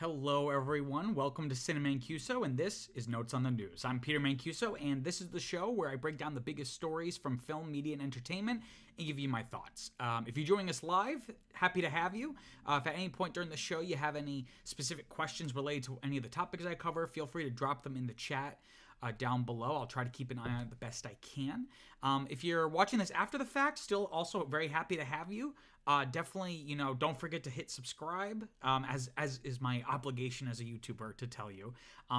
Hello, everyone. Welcome to Cinema Mancuso, and this is Notes on the News. I'm Peter Mancuso, and this is the show where I break down the biggest stories from film, media, and entertainment and give you my thoughts. If you're joining us live, happy to have you. If at any point during the show you have any specific questions related to any of the topics I cover, feel free to drop them in the chat down below. I'll try to keep an eye on it the best I can. If you're watching this after the fact, still also very happy to have you. Definitely, don't forget to hit subscribe, as is my obligation as a YouTuber to tell you.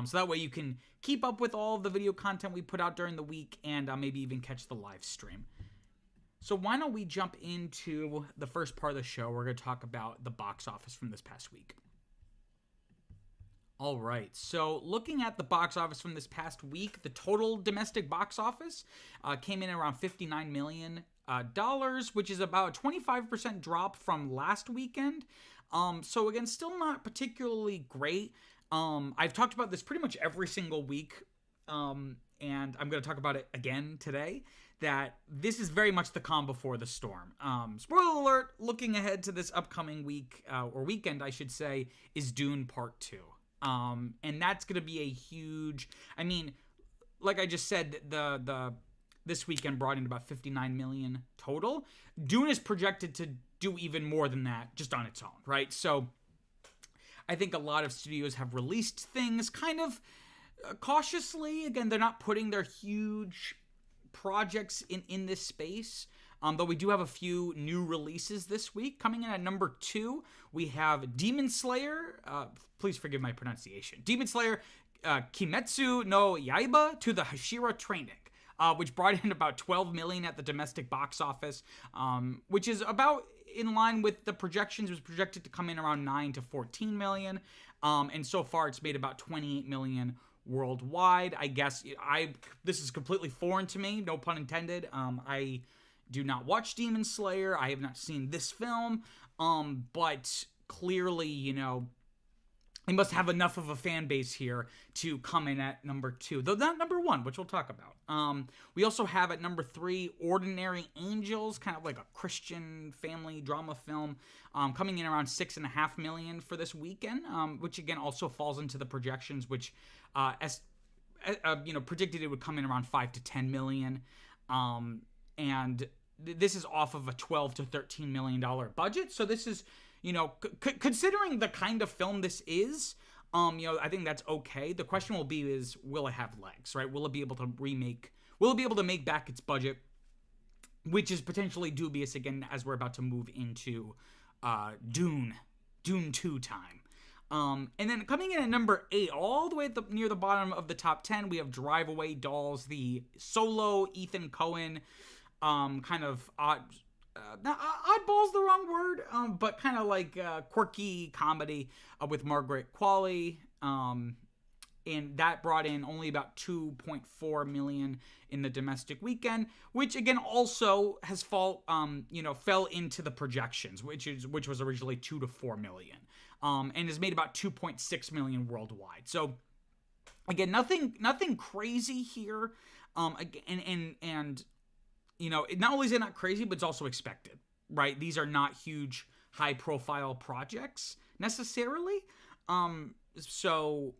So that way you can keep up with all of the video content we put out during the week and maybe even catch the live stream. So why don't we jump into the first part of the show? We're going to talk about the box office from this past week. All right, so looking at the box office from this past week, the total domestic box office came in around $59 million, which is about a 25% drop from last weekend. So again, still not particularly great. I've talked about this pretty much every single week, and I'm going to talk about it again today, that this is very much the calm before the storm. Spoiler alert, looking ahead to this upcoming week, or weekend, I should say, is Dune Part 2. And that's going to be a huge, like I just said, this weekend brought in about 59 million total. Dune is projected to do even more than that just on its own, right? So I think a lot of studios have released things kind of cautiously. Again, they're not putting their huge projects in this space. Though we do have a few new releases this week. Coming in at number 2, we have Demon Slayer. Please forgive my pronunciation. Demon Slayer, Kimetsu no Yaiba to the Hashira Training, which brought in about 12 million at the domestic box office, which is about in line with the projections. It was projected to come in around 9 to 14 million. And so far it's made about 28 million worldwide. I guess this is completely foreign to me, no pun intended. I do not watch Demon Slayer. I have not seen this film, but clearly, they must have enough of a fan base here to come in at number 2, though not number 1, which we'll talk about. We also have at number 3, Ordinary Angels, kind of like a Christian family drama film, coming in around 6.5 million for this weekend, which again also falls into the projections, which predicted it would come in around 5 to 10 million, and this is off of a $12 to $13 million budget. So this is, considering the kind of film this is, I think that's okay. The question will be will it have legs, right? Will it be able to make back its budget, which is potentially dubious again, as we're about to move into Dune 2 time. And then coming in at number 8, all the way near the bottom of the top 10, we have Drive Away Dolls, the solo Ethan Coen, kind of oddball's the wrong word, but kind of like quirky comedy with Margaret Qualley, and that brought in only about 2.4 million in the domestic weekend, which again also has fell into the projections, which was originally 2 to 4 million, and has made about 2.6 million worldwide. So again, nothing crazy here, and not only is it not crazy, but it's also expected, right? These are not huge, high-profile projects necessarily. So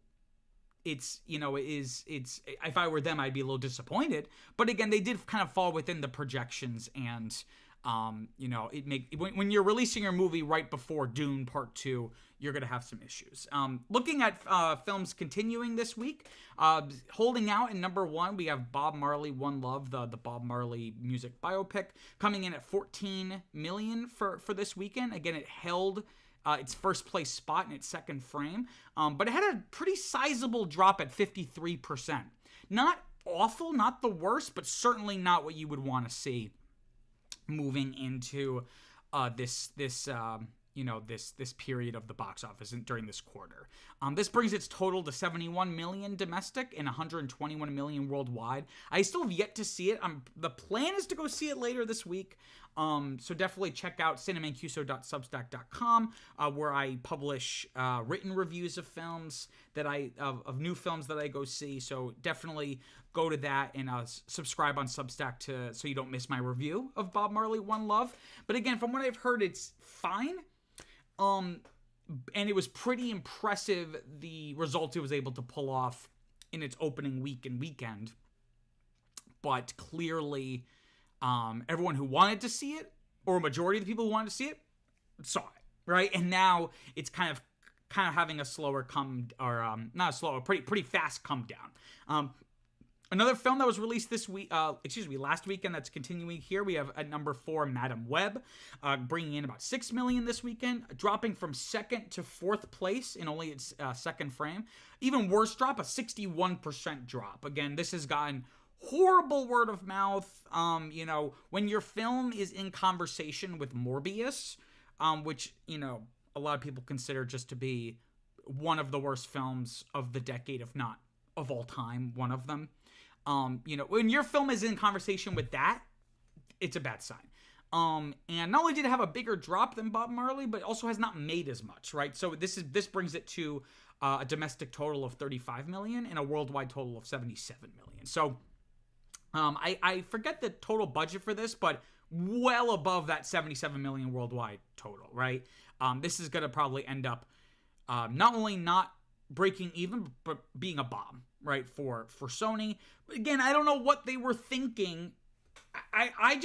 it's if I were them, I'd be a little disappointed. But again, they did kind of fall within the projections, and when you're releasing your movie right before Dune Part 2, you're going to have some issues. Looking at films continuing this week, holding out in number 1, we have Bob Marley, One Love, the Bob Marley music biopic, coming in at 14 million for this weekend. Again, it held its first place spot in its second frame, but it had a pretty sizable drop at 53%. Not awful, not the worst, but certainly not what you would want to see moving into this period of the box office during this quarter. This brings its total to 71 million domestic and 121 million worldwide. I still have yet to see it. The plan is to go see it later this week. So definitely check out cinemancuso.substack.com, where I publish written reviews of films of new films that I go see. So definitely go to that and subscribe on Substack so you don't miss my review of Bob Marley, One Love. But again, from what I've heard, it's fine. And it was pretty impressive, the results it was able to pull off in its opening week and weekend. But clearly, everyone who wanted to see it, or a majority of the people who wanted to see it, saw it, right? And now it's kind of having a slower not a slower, pretty fast come down. Another film that was released last weekend that's continuing here, we have at number 4, Madam Web, bringing in about $6 million this weekend, dropping from 2nd to 4th place in only its second frame. Even worse drop, a 61% drop. Again, this has gotten horrible word of mouth. When your film is in conversation with Morbius, which, a lot of people consider just to be one of the worst films of the decade, if not of all time, one of them. When your film is in conversation with that, it's a bad sign. And not only did it have a bigger drop than Bob Marley, but it also has not made as much, right? So this brings it to a domestic total of $35 million and a worldwide total of $77 million. So I forget the total budget for this, but well above that $77 million worldwide total, right? This is going to probably end up not only not breaking even, but being a bomb, right, for Sony. But again, I don't know what they were thinking. I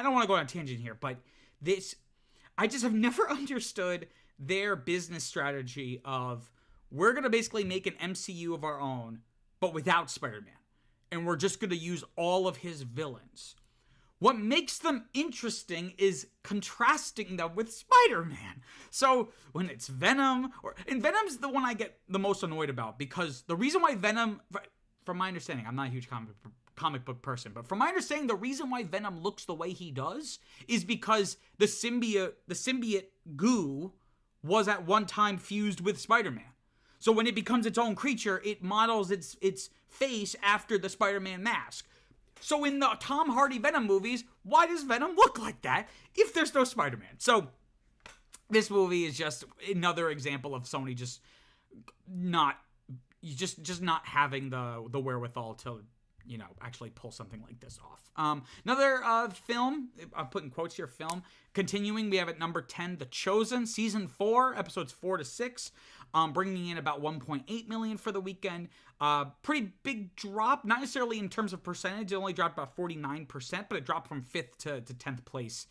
don't want to go on a tangent here, but I just have never understood their business strategy of, we're going to basically make an MCU of our own, but without Spider-Man. And we're just going to use all of his villains. What makes them interesting is contrasting them with Spider-Man. So when it's Venom, and Venom's the one I get the most annoyed about, because the reason why Venom, from my understanding, I'm not a huge comic book person, but from my understanding, the reason why Venom looks the way he does is because the symbiote goo was at one time fused with Spider-Man. So when it becomes its own creature, it models its face after the Spider-Man mask. So in the Tom Hardy Venom movies, why does Venom look like that if there's no Spider-Man? So this movie is just another example of Sony just not having the wherewithal to, actually pull something like this off. Another film, I'm putting quotes here, film. Continuing, we have at number 10, The Chosen, Season 4, episodes 4 to 6. Bringing in about $1.8 million for the weekend. Pretty big drop, not necessarily in terms of percentage. It only dropped about 49%, but it dropped from 5th to 10th place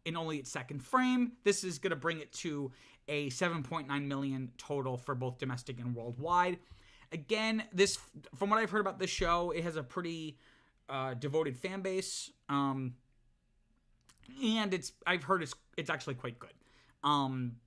in only its second frame. This is going to bring it to a $7.9 million total for both domestic and worldwide. Again, this, from what I've heard about this show, it has a pretty devoted fan base, and I've heard it's actually quite good.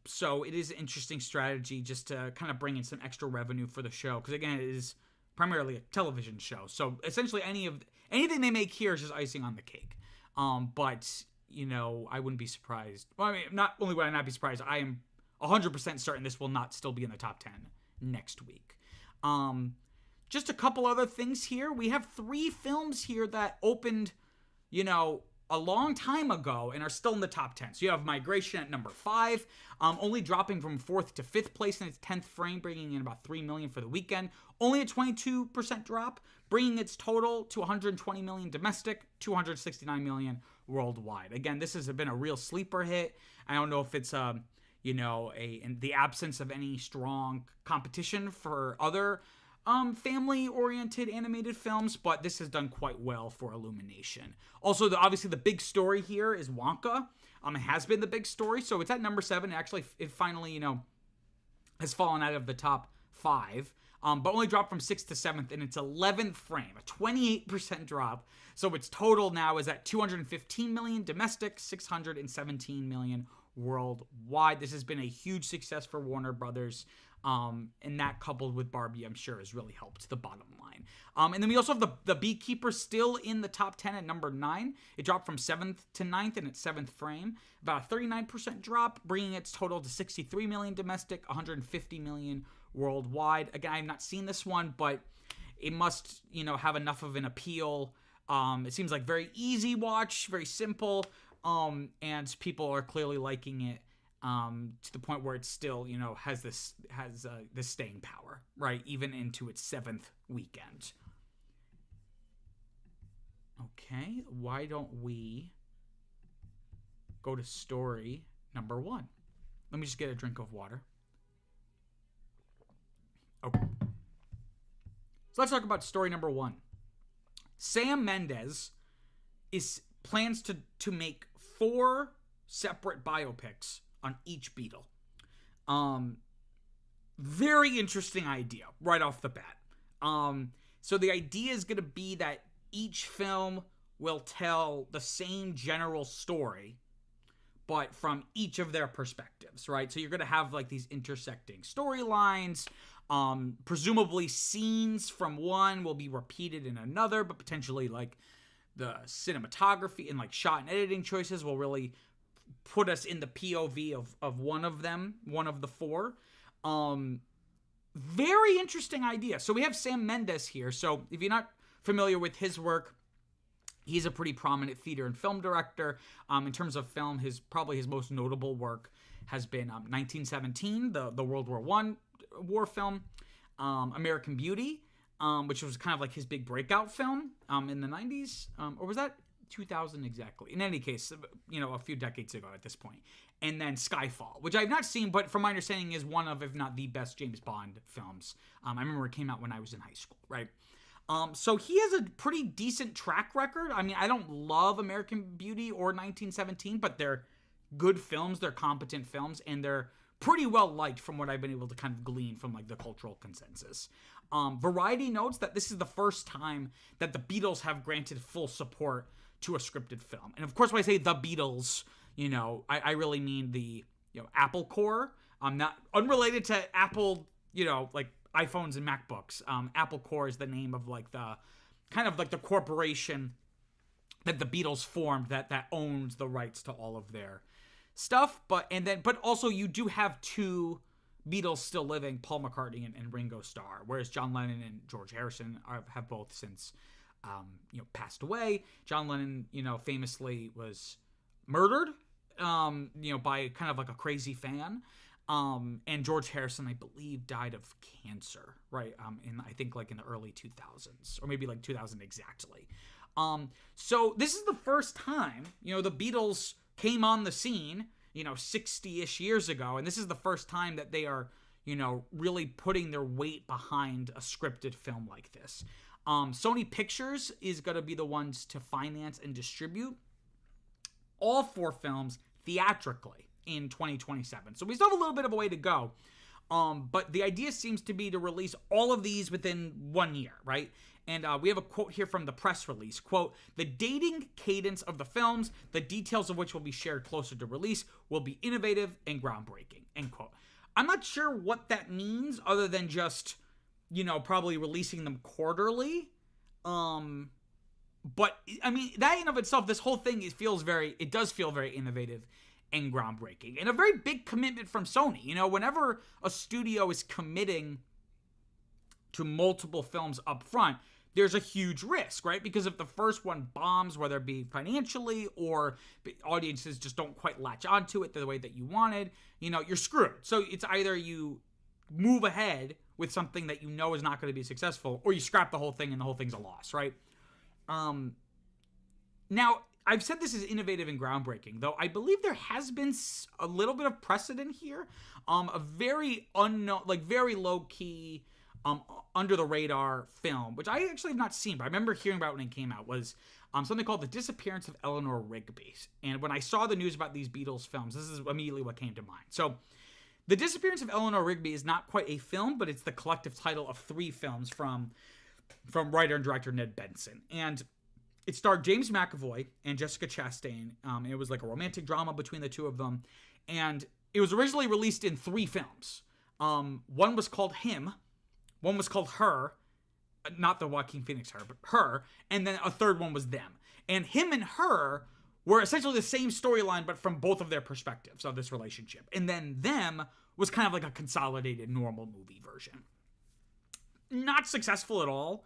So it is an interesting strategy just to kind of bring in some extra revenue for the show. Because again, it is primarily a television show. So essentially anything they make here is just icing on the cake. But, I wouldn't be surprised. Well, I mean, not only would I not be surprised, I am 100% certain this will not still be in the top 10 next week. Just a couple other things here. We have 3 films here that opened, a long time ago and are still in the top 10. So you have Migration at number 5, only dropping from 4th to 5th place in its 10th frame, bringing in about $3 million for the weekend. Only a 22% drop, bringing its total to $120 million domestic, $269 million worldwide. Again, this has been a real sleeper hit. I don't know if it's, in the absence of any strong competition for other family-oriented animated films, but this has done quite well for Illumination. Also, obviously, the big story here is Wonka. It has been the big story, so it's at number 7. Actually, it finally, has fallen out of the top 5, but only dropped from 6th to 7th in its 11th frame, a 28% drop. So its total now is at $215 million domestic, $617 million worldwide. This has been a huge success for Warner Brothers. And that coupled with Barbie, I'm sure, has really helped the bottom line. And then we also have the Beekeeper still in the top 10 at number 9. It dropped from 7th to 9th in its 7th frame. About a 39% drop, bringing its total to $63 million domestic, $150 million worldwide. Again, I have not seen this one, but it must, have enough of an appeal. It seems like very easy watch, very simple, and people are clearly liking it. To the point where it still, has this staying power, right? Even into its 7th weekend. Okay, why don't we go to story number 1? Let me just get a drink of water. Okay. So let's talk about story number 1. Sam Mendes plans to make 4 separate biopics on each Beatle. Very interesting idea right off the bat. So the idea is going to be that each film will tell the same general story, but from each of their perspectives, right? So you're going to have like these intersecting storylines. Presumably scenes from one will be repeated in another, but potentially like the cinematography and like shot and editing choices will really put us in the POV of one of them, one of the 4. Very interesting idea. So we have Sam Mendes here. So if you're not familiar with his work, he's a pretty prominent theater and film director. In terms of film, his most notable work has been 1917, the World War I war film, American Beauty, which was kind of like his big breakout film in the 90s. Or was that 2000 exactly? In any case, a few decades ago at this point. And then Skyfall, which I've not seen, but from my understanding is one of, if not the best James Bond films. I remember it came out when I was in high school, right? So he has a pretty decent track record. I mean, I don't love American Beauty or 1917, but they're good films, they're competent films, and they're pretty well liked from what I've been able to kind of glean from like the cultural consensus. Variety notes that this is the first time that the Beatles have granted full support to a scripted film. And of course, when I say the Beatles, I really mean the, Apple Corps. Not unrelated to Apple, like iPhones and MacBooks. Apple Corps is the name of like the kind of like the corporation that the Beatles formed that owns the rights to all of their stuff. But also you do have 2 Beatles still living, Paul McCartney and Ringo Starr, whereas John Lennon and George Harrison have both since passed away. John Lennon, famously was murdered, by kind of like a crazy fan. And George Harrison, I believe, died of cancer, right? I think like in the early 2000s, or maybe like 2000 exactly. So this is the first time, the Beatles came on the scene, 60-ish years ago. And this is the first time that they are, really putting their weight behind a scripted film like this. Sony Pictures is going to be the ones to finance and distribute all 4 films theatrically in 2027. So we still have a little bit of a way to go. But the idea seems to be to release all of these within 1 year, right? And we have a quote here from the press release. Quote, "The dating cadence of the films, the details of which will be shared closer to release, will be innovative and groundbreaking." End quote. I'm not sure what that means other than just, probably releasing them quarterly. But I mean, that in and of itself, this whole thing it does feel very innovative and groundbreaking, and a very big commitment from Sony. Whenever a studio is committing to multiple films up front, there's a huge risk, right? Because if the first one bombs, whether it be financially or audiences just don't quite latch onto it the way that you wanted, you're screwed. So it's either you move ahead with something that is not going to be successful, or you scrap the whole thing and the whole thing's a loss, right? Now, I've said this is innovative and groundbreaking, though I believe there has been a little bit of precedent here. A very unknown, like very low-key, under the radar film, which I actually have not seen, but I remember hearing about when it came out, was something called The Disappearance of Eleanor Rigby. And when I saw the news about these Beatles films, this is immediately what came to mind. So The Disappearance of Eleanor Rigby is not quite a film, but it's the collective title of 3 films from writer and director Ned Benson. And it starred James McAvoy and Jessica Chastain. It was like a romantic drama between the 2 of them. And it was originally released in 3 films. One was called Him. One was called Her. Not the Joaquin Phoenix Her, but Her. And then a third one was Them. And Him and Her were essentially the same storyline, but from both of their perspectives of this relationship. And then Them was kind of like a consolidated normal movie version. Not successful at all.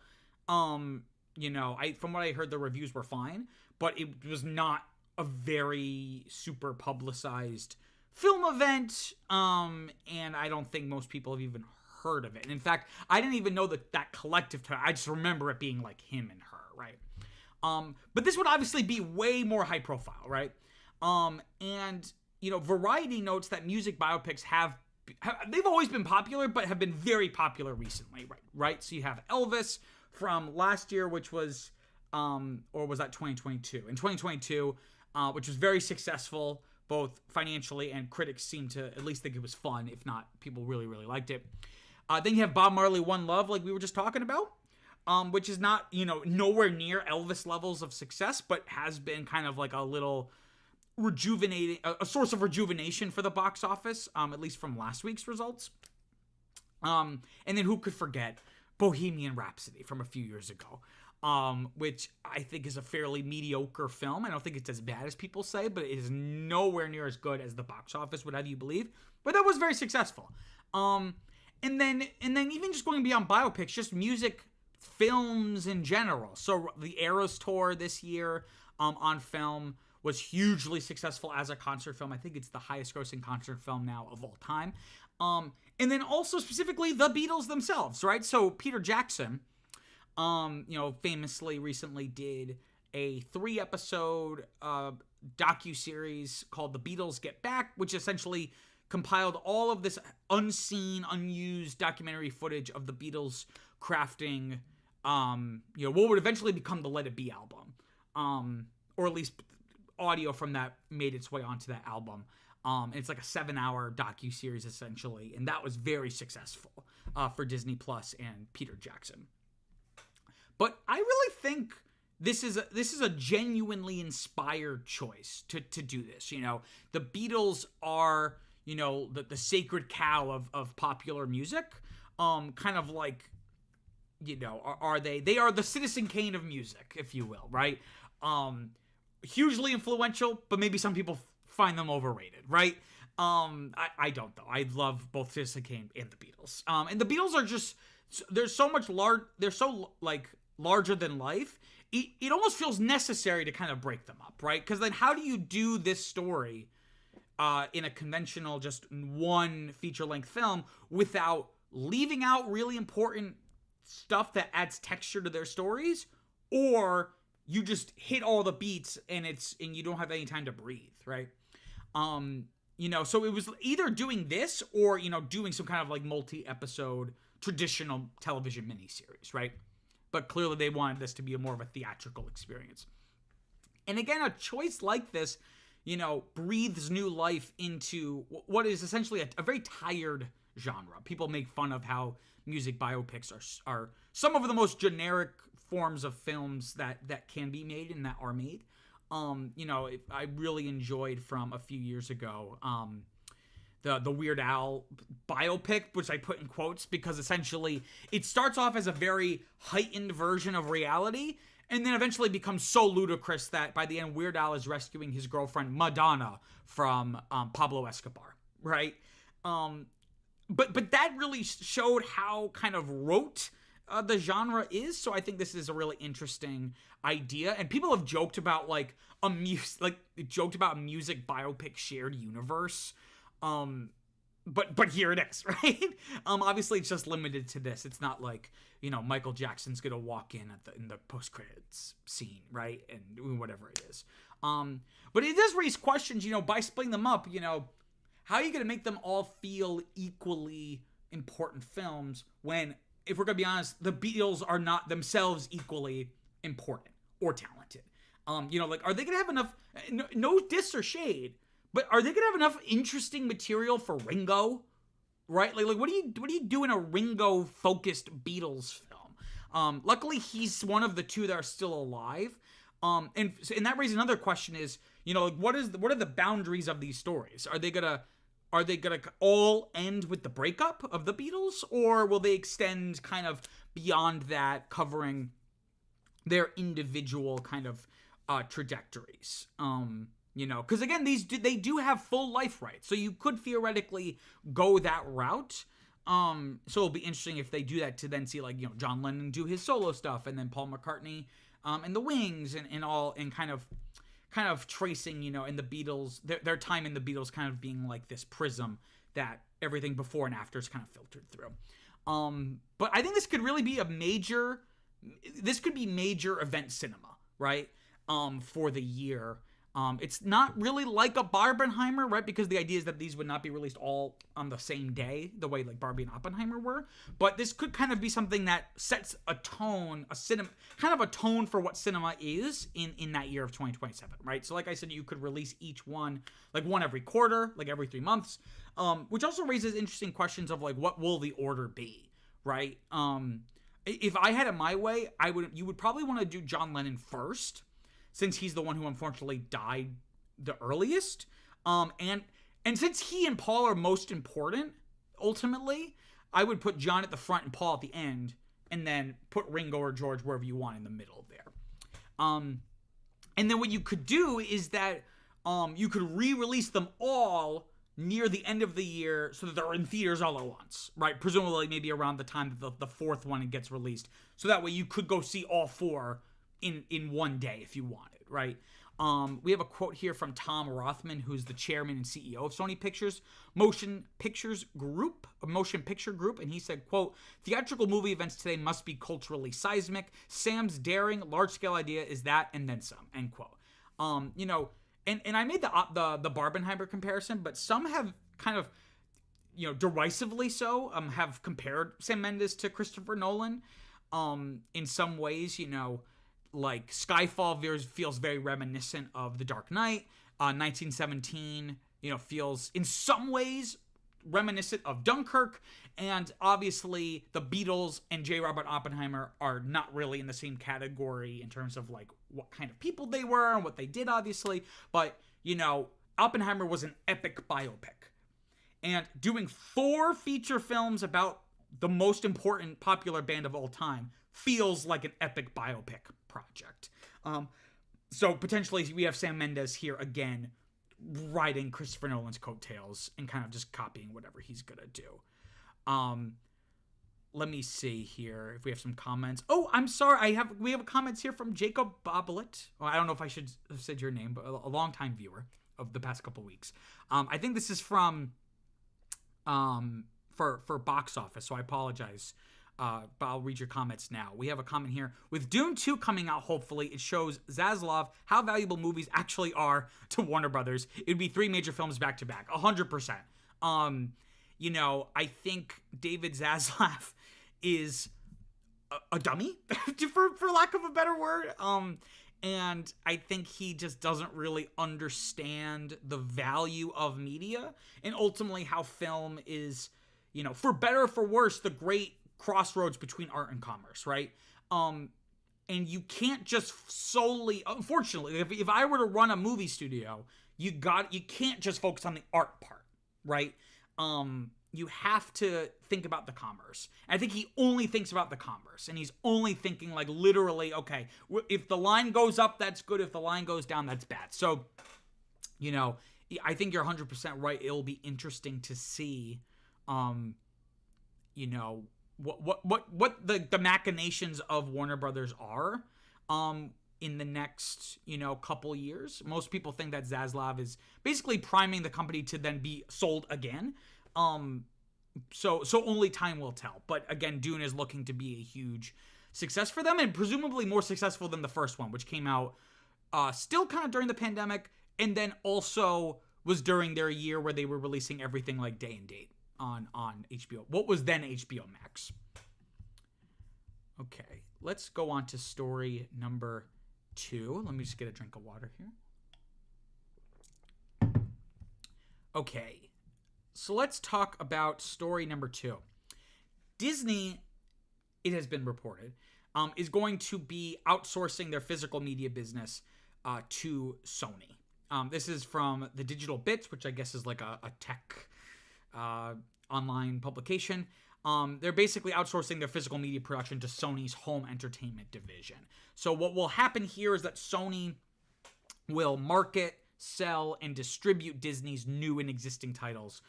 From what I heard, the reviews were fine, but it was not a very super publicized film event. And I don't think most people have even heard of it. And in fact, I didn't even know that collective term. I just remember it being like Him and Her, right? But this would obviously be way more high profile, right? And Variety notes that music biopics they've always been popular, but have been very popular recently, right? So you have Elvis from last year, which was, or was that 2022? In 2022, which was very successful, both financially and critics seemed to at least think it was fun. If not, people really, really liked it. Then you have Bob Marley, One Love, like we were just talking about, which is not, nowhere near Elvis levels of success, but has been kind of like a little rejuvenating, a source of rejuvenation for the box office, at least from last week's results. And then who could forget Bohemian Rhapsody from a few years ago, which I think is a fairly mediocre film. I don't think it's as bad as people say, but it is nowhere near as good as the box office would have you believe. But that was very successful. And then even just going beyond biopics, just music films in general. So the Eras Tour this year on film was hugely successful as a concert film. I think it's the highest grossing concert film now of all time. And then also specifically the Beatles themselves, right? So Peter Jackson, famously recently did a 3-episode docuseries called The Beatles Get Back, which essentially compiled all of this unseen, unused documentary footage of the Beatles crafting, what would eventually become the Let It Be album, or at least audio from that made its way onto that album. It's like a 7-hour docuseries essentially, and that was very successful for Disney Plus and Peter Jackson. But I really think this is a genuinely inspired choice to do this. The Beatles are the sacred cow of popular music, kind of like they are the Citizen Kane of music, if you will, right? Hugely influential, but maybe some people find them overrated, right? I don't though. I love both Citizen Kane and the Beatles. And the Beatles are just, they're so larger than life. It almost feels necessary to kind of break them up, right? Because then how do you do this story in a conventional just one feature-length film without leaving out really important stuff that adds texture to their stories, or you just hit all the beats and you don't have any time to breathe, right? So it was either doing this or, doing some kind of like multi-episode traditional television miniseries, right? But clearly they wanted this to be more of a theatrical experience. And again, a choice like this, breathes new life into what is essentially a very tired genre. People make fun of how music biopics are some of the most generic forms of films that can be made and that are made. I really enjoyed from a few years ago the Weird Al biopic, which I put in quotes because essentially it starts off as a very heightened version of reality and then eventually becomes so ludicrous that by the end Weird Al is rescuing his girlfriend Madonna from Pablo Escobar, right? But that really showed how kind of rote the genre is. So I think this is a really interesting idea, and people have joked about a music biopic shared universe. But here it is, right? Obviously it's just limited to this. It's not like, Michael Jackson's gonna walk in in the post-credits scene, right? And whatever it is. But it does raise questions, by splitting them up, how are you gonna make them all feel equally important films when, if we're gonna be honest, the Beatles are not themselves equally important or talented? Are they gonna have enough, no diss or shade, but are they gonna have enough interesting material for Ringo, right? Like what do you do in a Ringo-focused Beatles film? Luckily, he's one of the two that are still alive. And that raises another question: is what are the boundaries of these stories? Are they gonna all end with the breakup of the Beatles, or will they extend kind of beyond that, covering their individual kind of trajectories? Because again, they do have full life rights, so you could theoretically go that route. So it'll be interesting if they do that, to then see John Lennon do his solo stuff, and then Paul McCartney and the Wings and kind of tracing in the Beatles, their time in the Beatles kind of being like this prism that everything before and after is kind of filtered through. But I think this could really be major event cinema, right? For the year. It's not really like a Barbenheimer, right? Because the idea is that these would not be released all on the same day, the way like Barbie and Oppenheimer were. But this could kind of be something that sets a tone, kind of a tone for what cinema is in that year of 2027, right? So like I said, you could release each one, like one every quarter, like every 3 months, which also raises interesting questions of like, what will the order be, right? If I had it my way, you would probably want to do John Lennon first, since he's the one who unfortunately died the earliest. And since he and Paul are most important, ultimately, I would put John at the front and Paul at the end, and then put Ringo or George wherever you want in the middle there. And then what you could do is that you could re-release them all near the end of the year so that they're in theaters all at once, right? Presumably maybe around the time that the fourth one gets released. So that way you could go see all 4 in one day if you wanted, right? We have a quote here from Tom Rothman, who's the chairman and CEO of Sony Pictures Motion Picture Group, and he said, quote, "Theatrical movie events today must be culturally seismic. Sam's daring, large-scale idea is that, and then some," end quote. You know, and I made the Barbenheimer comparison, but some have kind of, you know, derisively so, have compared Sam Mendes to Christopher Nolan. In some ways, you know, like Skyfall feels very reminiscent of The Dark Knight. 1917, you know, feels in some ways reminiscent of Dunkirk. And obviously the Beatles and J. Robert Oppenheimer are not really in the same category in terms of like what kind of people they were and what they did, obviously. But, you know, Oppenheimer was an epic biopic. And doing 4 feature films about the most important popular band of all time feels like an epic biopic project. So potentially we have Sam Mendes here again riding Christopher Nolan's coattails and kind of just copying whatever he's gonna do. Let me see here if we have some comments. Oh, I'm sorry. We have comments here from Jacob Boblet. Well, I don't know if I should have said your name, but a longtime viewer of the past couple weeks. I think this is from for box office, so I apologize. But I'll read your comments now. We have a comment here. With Dune 2 coming out, hopefully, it shows Zaslav how valuable movies actually are to Warner Brothers. It would be 3 major films back to back, 100%. You know, I think David Zaslav is a dummy, for lack of a better word. And I think he just doesn't really understand the value of media and ultimately how film is, you know, for better or for worse, the great crossroads between art and commerce, right? And you can't just solely, unfortunately, if I were to run a movie studio, you can't just focus on the art part, right? You have to think about the commerce. And I think he only thinks about the commerce, and he's only thinking like literally, okay, if the line goes up, that's good. If the line goes down, that's bad. So, you know, I think you're 100% right. It'll be interesting to see, you know, what the machinations of Warner Brothers are in the next, you know, couple years. Most people think that Zaslav is basically priming the company to then be sold again. So only time will tell. But again, Dune is looking to be a huge success for them, and presumably more successful than the first one, which came out still kind of during the pandemic, and then also was during their year where they were releasing everything like day and date on HBO. What was then HBO Max. Okay, let's go on to story number 2. Let me just get a drink of water here. Okay, so let's talk about story number 2. Disney, it has been reported, is going to be outsourcing their physical media business to Sony. This is from the Digital Bits, which I guess is like a tech online publication. They're basically outsourcing their physical media production to Sony's home entertainment division. So what will happen here is that Sony will market, sell, and distribute Disney's new and existing titles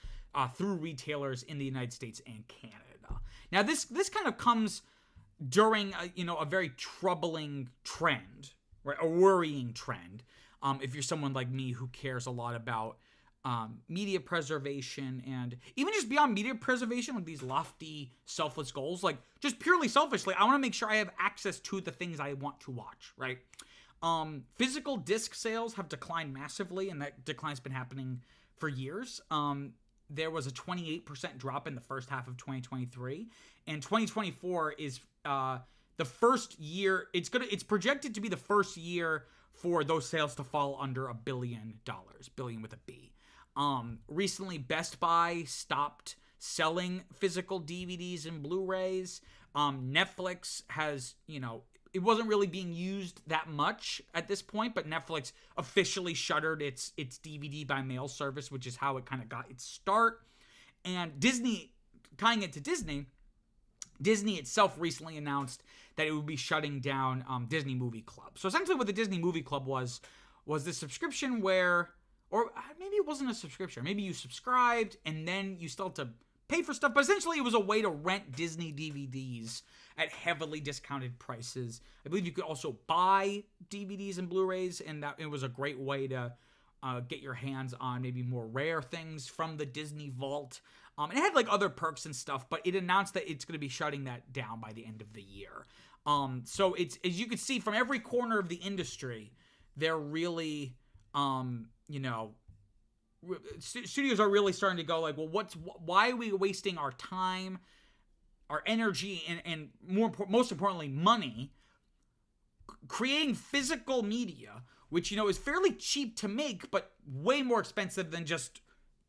through retailers in the United States and Canada. Now, this kind of comes during a very troubling trend, right? A worrying trend. If you're someone like me who cares a lot about media preservation, and even just beyond media preservation, like these lofty, selfless goals, like just purely selfishly, I want to make sure I have access to the things I want to watch, right? Physical disc sales have declined massively, and that decline's been happening for years. There was a 28% drop in the first half of 2023, and 2024 is the first year. It's projected to be the first year for those sales to fall under $1 billion, billion with a B. Recently, Best Buy stopped selling physical DVDs and Blu-rays. Netflix has, it wasn't really being used that much at this point, but Netflix officially shuttered its DVD by mail service, which is how it kind of got its start. And Disney, tying it to Disney itself recently announced that it would be shutting down Disney Movie Club. So essentially what the Disney Movie Club was this subscription where, or maybe it wasn't a subscription, maybe you subscribed and then you still had to pay for stuff, but essentially it was a way to rent Disney DVDs at heavily discounted prices. I believe you could also buy DVDs and Blu-rays, and that it was a great way to get your hands on maybe more rare things from the Disney vault. And it had like other perks and stuff, but it announced that it's going to be shutting that down by the end of the year. So it's, as you can see from every corner of the industry, they're really, studios are really starting to go like, well, why are we wasting our time, our energy, and most importantly, money, creating physical media, which, is fairly cheap to make, but way more expensive than just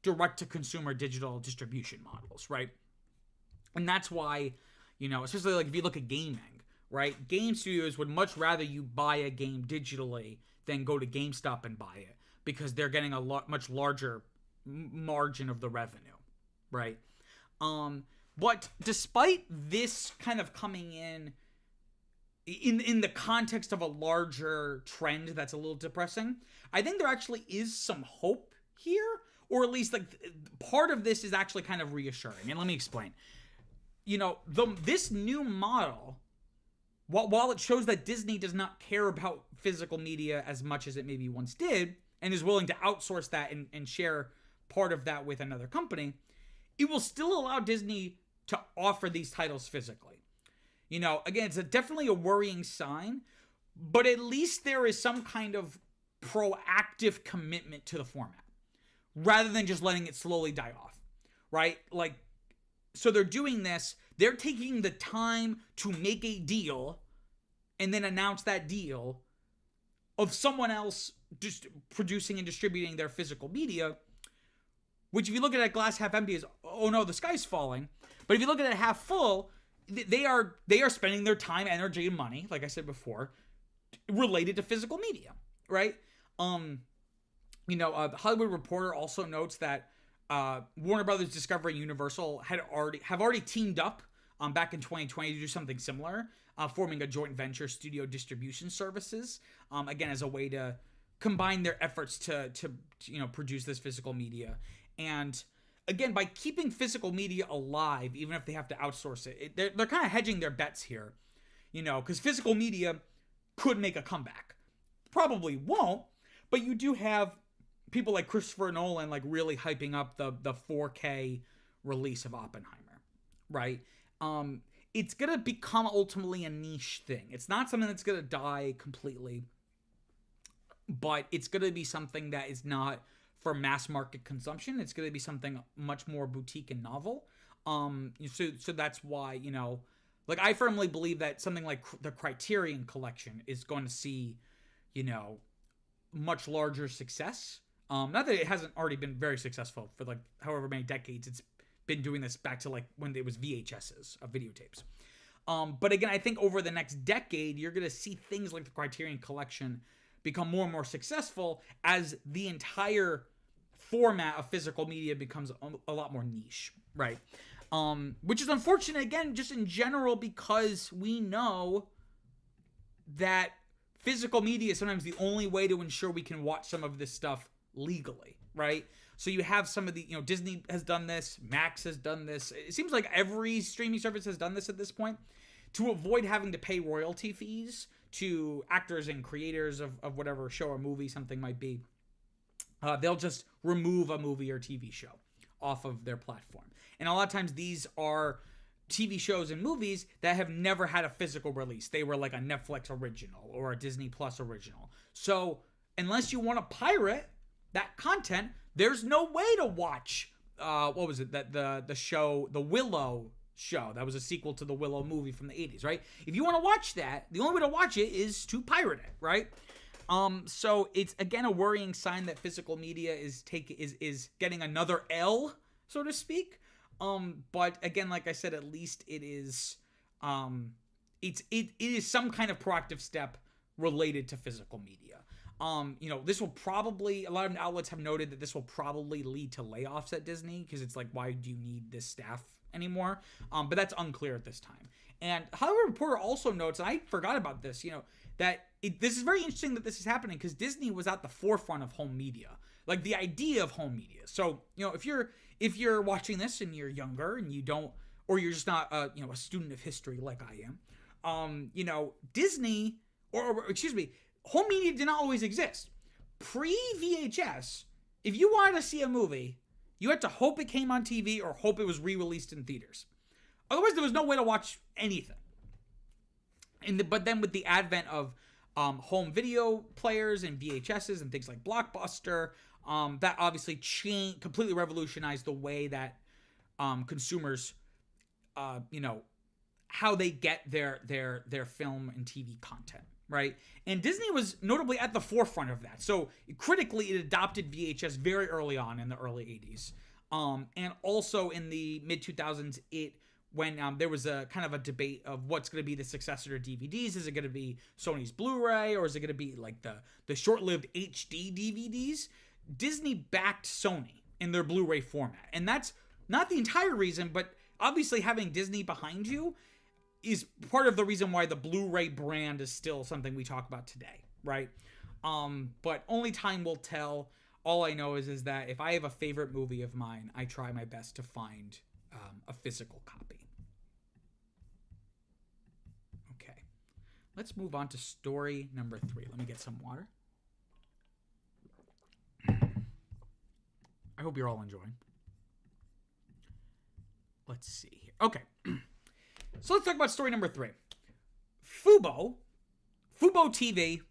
direct-to-consumer digital distribution models, right? And that's why, especially like if you look at gaming, right? Game studios would much rather you buy a game digitally than go to GameStop and buy it, because they're getting a much larger margin of the revenue, right? But despite this kind of coming in the context of a larger trend that's a little depressing, I think there actually is some hope here, or at least like part of this is actually kind of reassuring. And let me explain. This new model, while it shows that Disney does not care about physical media as much as it maybe once did, and is willing to outsource that and share part of that with another company, it will still allow Disney to offer these titles physically. Again, it's definitely a worrying sign, but at least there is some kind of proactive commitment to the format, rather than just letting it slowly die off, right? Like, so they're doing this, they're taking the time to make a deal and then announce that deal of someone else just producing and distributing their physical media, which if you look at it glass half empty is, oh no, the sky's falling. But if you look at it half full, they are spending their time, energy, and money, like I said before, related to physical media, right? The Hollywood Reporter also notes that Warner Brothers Discovery and Universal have already teamed up back in 2020 to do something similar, forming a joint venture, Studio Distribution Services, again as a way to combine their efforts to produce this physical media. And again, by keeping physical media alive, even if they have to outsource it, they're kind of hedging their bets here, because physical media could make a comeback. Probably won't, but you do have people like Christopher Nolan like really hyping up the 4K release of Oppenheimer, right? It's gonna become ultimately a niche thing. It's not something that's gonna die completely, but it's gonna be something that is not for mass market consumption. It's gonna be something much more boutique and novel. So that's why, like I firmly believe that something like the Criterion Collection is going to see, much larger success. Not that it hasn't already been very successful for like however many decades it's been doing this, back to like when it was VHSs of videotapes. But again, I think over the next decade, you're going to see things like the Criterion Collection become more and more successful as the entire format of physical media becomes a lot more niche, right? Which is unfortunate, again, just in general, because we know that physical media is sometimes the only way to ensure we can watch some of this stuff legally, right? So you have some of the, Disney has done this, Max has done this. It seems like every streaming service has done this at this point to avoid having to pay royalty fees to actors and creators of whatever show or movie something might be. They'll just remove a movie or TV show off of their platform. And a lot of times these are TV shows and movies that have never had a physical release. They were like a Netflix original or a Disney Plus original. So unless you want to pirate that content, there's no way to watch what was it, that the show, the Willow show, that was a sequel to the Willow movie from the 80s, right? If you want to watch that, the only way to watch it is to pirate it, right? So it's again a worrying sign that physical media is getting another L, so to speak. But again, like I said, at least it is it is some kind of proactive step related to physical media. This will probably, a lot of outlets have noted that this will probably lead to layoffs at Disney, because it's like, why do you need this staff anymore? But that's unclear at this time. And Hollywood Reporter also notes, and I forgot about this, that this is very interesting that this is happening, because Disney was at the forefront of home media, like the idea of home media. So, if you're watching this and you're younger and you don't, or you're just not a student of history like I am, Disney, or excuse me, home media did not always exist. Pre-VHS, if you wanted to see a movie, you had to hope it came on TV or hope it was re-released in theaters. Otherwise, there was no way to watch anything. But then with the advent of home video players and VHSs and things like Blockbuster, that obviously completely revolutionized the way that consumers, how they get their film and TV content, right? And Disney was notably at the forefront of that. So critically, it adopted VHS very early on in the early 80s. And also in the mid-2000s, when there was a kind of a debate of what's going to be the successor to DVDs. Is it going to be Sony's Blu-ray, or is it going to be like the short-lived HD DVDs? Disney backed Sony in their Blu-ray format. And that's not the entire reason, but obviously having Disney behind you is part of the reason why the Blu-ray brand is still something we talk about today, right? But only time will tell. All I know is that if I have a favorite movie of mine, I try my best to find a physical copy. Okay, let's move on to story number 3. Let me get some water. I hope you're all enjoying. Let's see here. Okay. So let's talk about story number 3. Fubo TV.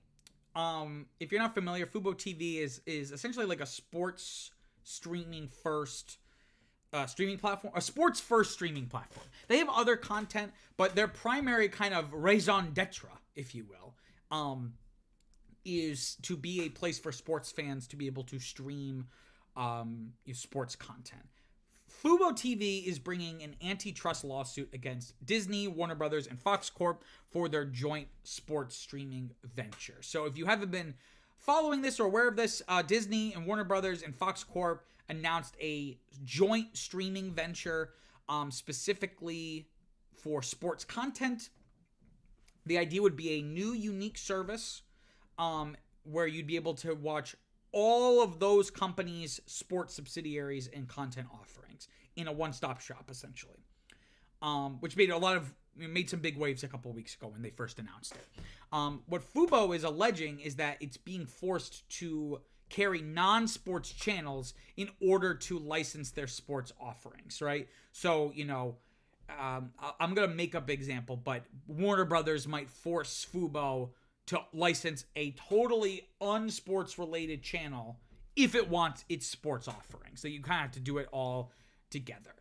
If you're not familiar, Fubo TV is essentially like a sports streaming first streaming platform, a sports first streaming platform. They have other content, but their primary kind of raison d'etre, if you will, is to be a place for sports fans to be able to stream sports content. Fubo TV is bringing an antitrust lawsuit against Disney, Warner Brothers, and Fox Corp for their joint sports streaming venture. So if you haven't been following this or aware of this, Disney and Warner Brothers and Fox Corp announced a joint streaming venture specifically for sports content. The idea would be a new unique service where you'd be able to watch all of those companies' sports subsidiaries and content offerings in a one-stop shop, essentially, which made some big waves a couple of weeks ago when they first announced it. What Fubo is alleging is that it's being forced to carry non-sports channels in order to license their sports offerings, right? So, I'm going to make up an example, but Warner Brothers might force Fubo to license a totally unsports related channel if it wants its sports offering. So you kind of have to do it all together,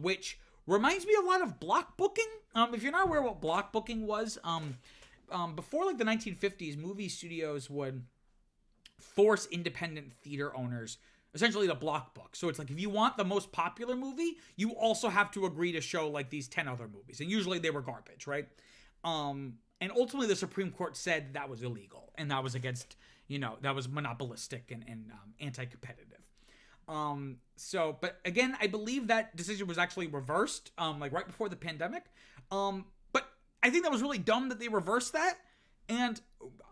which reminds me a lot of block booking. If you're not aware what block booking was, before like the 1950s, movie studios would force independent theater owners essentially to block book. So it's like, if you want the most popular movie, you also have to agree to show like these 10 other movies. And usually they were garbage, right? And ultimately, the Supreme Court said that was illegal, and that was against, that was monopolistic and anti-competitive. But again, I believe that decision was actually reversed, like right before the pandemic. But I think that was really dumb that they reversed that. And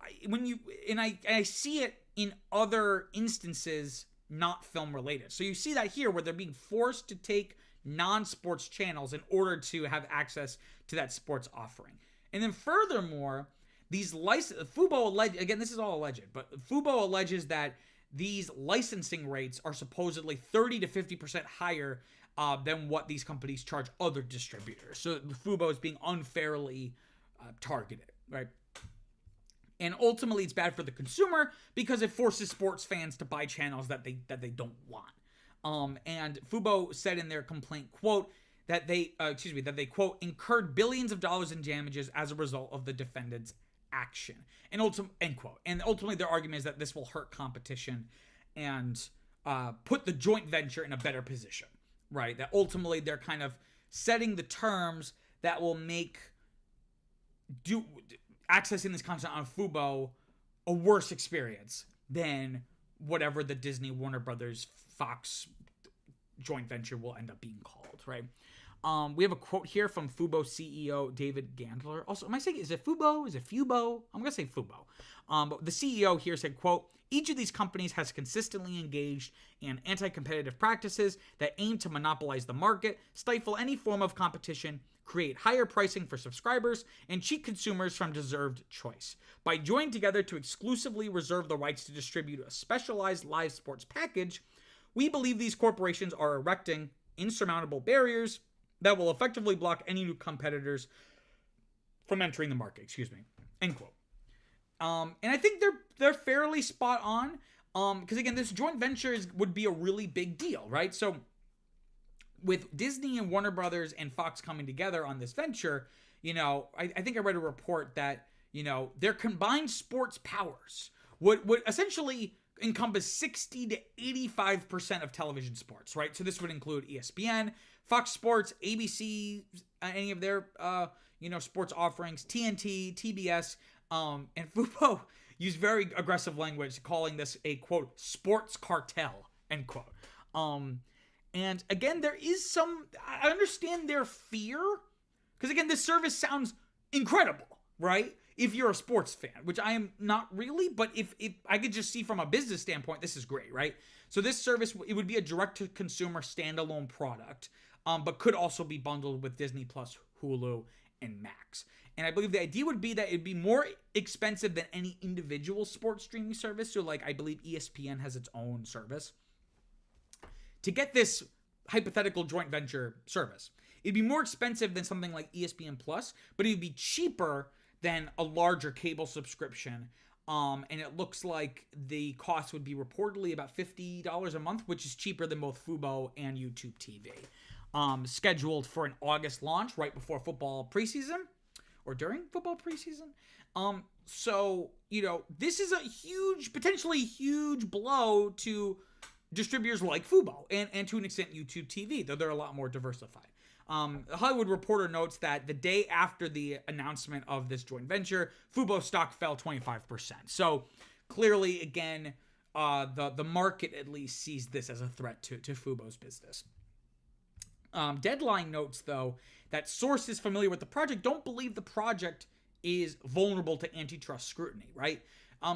I see it in other instances, not film related. So you see that here, where they're being forced to take non-sports channels in order to have access to that sports offering. And then furthermore, Fubo again, this is all alleged, but Fubo alleges that these licensing rates are supposedly 30 to 50% higher than what these companies charge other distributors. So Fubo is being unfairly targeted, right? And ultimately, it's bad for the consumer because it forces sports fans to buy channels that they don't want. And Fubo said in their complaint, quote, that they quote incurred billions of dollars in damages as a result of the defendant's action. And end quote. And ultimately, their argument is that this will hurt competition and put the joint venture in a better position, right? That ultimately they're kind of setting the terms that will make accessing this content on Fubo a worse experience than whatever the Disney, Warner Brothers, Fox joint venture will end up being called, right? We have a quote here from Fubo CEO David Gandler. Also, am I saying, is it Fubo? Is it Fubo? I'm going to say Fubo. But the CEO here said, quote, each of these companies has consistently engaged in anti-competitive practices that aim to monopolize the market, stifle any form of competition, create higher pricing for subscribers, and cheat consumers from deserved choice. By joining together to exclusively reserve the rights to distribute a specialized live sports package, we believe these corporations are erecting insurmountable barriers that will effectively block any new competitors from entering the market. End quote. And I think they're fairly spot on. Because again, this joint venture would be a really big deal, right? So with Disney and Warner Brothers and Fox coming together on this venture, I think I read a report that, their combined sports powers would essentially encompass 60 to 85% of television sports, right? So this would include ESPN, Fox Sports, ABC, any of their, sports offerings, TNT, TBS, and Fubo used very aggressive language, calling this a, quote, sports cartel, end quote. And again, there is I understand their fear, because again, this service sounds incredible, right? If you're a sports fan, which I am not really, but if I could just see from a business standpoint, this is great, right? So this service, it would be a direct-to-consumer standalone product, but could also be bundled with Disney Plus, Hulu, and Max. And I believe the idea would be that it'd be more expensive than any individual sports streaming service. So like, I believe ESPN has its own service. To get this hypothetical joint venture service, it'd be more expensive than something like ESPN Plus, but it'd be cheaper than a larger cable subscription. And it looks like the cost would be reportedly about $50 a month, which is cheaper than both Fubo and YouTube TV. Scheduled for an August launch right before football preseason or during football preseason. So, this is a potentially huge blow to distributors like Fubo and to an extent YouTube TV, though they're a lot more diversified. The Hollywood Reporter notes that the day after the announcement of this joint venture, Fubo stock fell 25%. So clearly, again, the market at least sees this as a threat to Fubo's business. Deadline notes, though, that sources familiar with the project don't believe the project is vulnerable to antitrust scrutiny, right?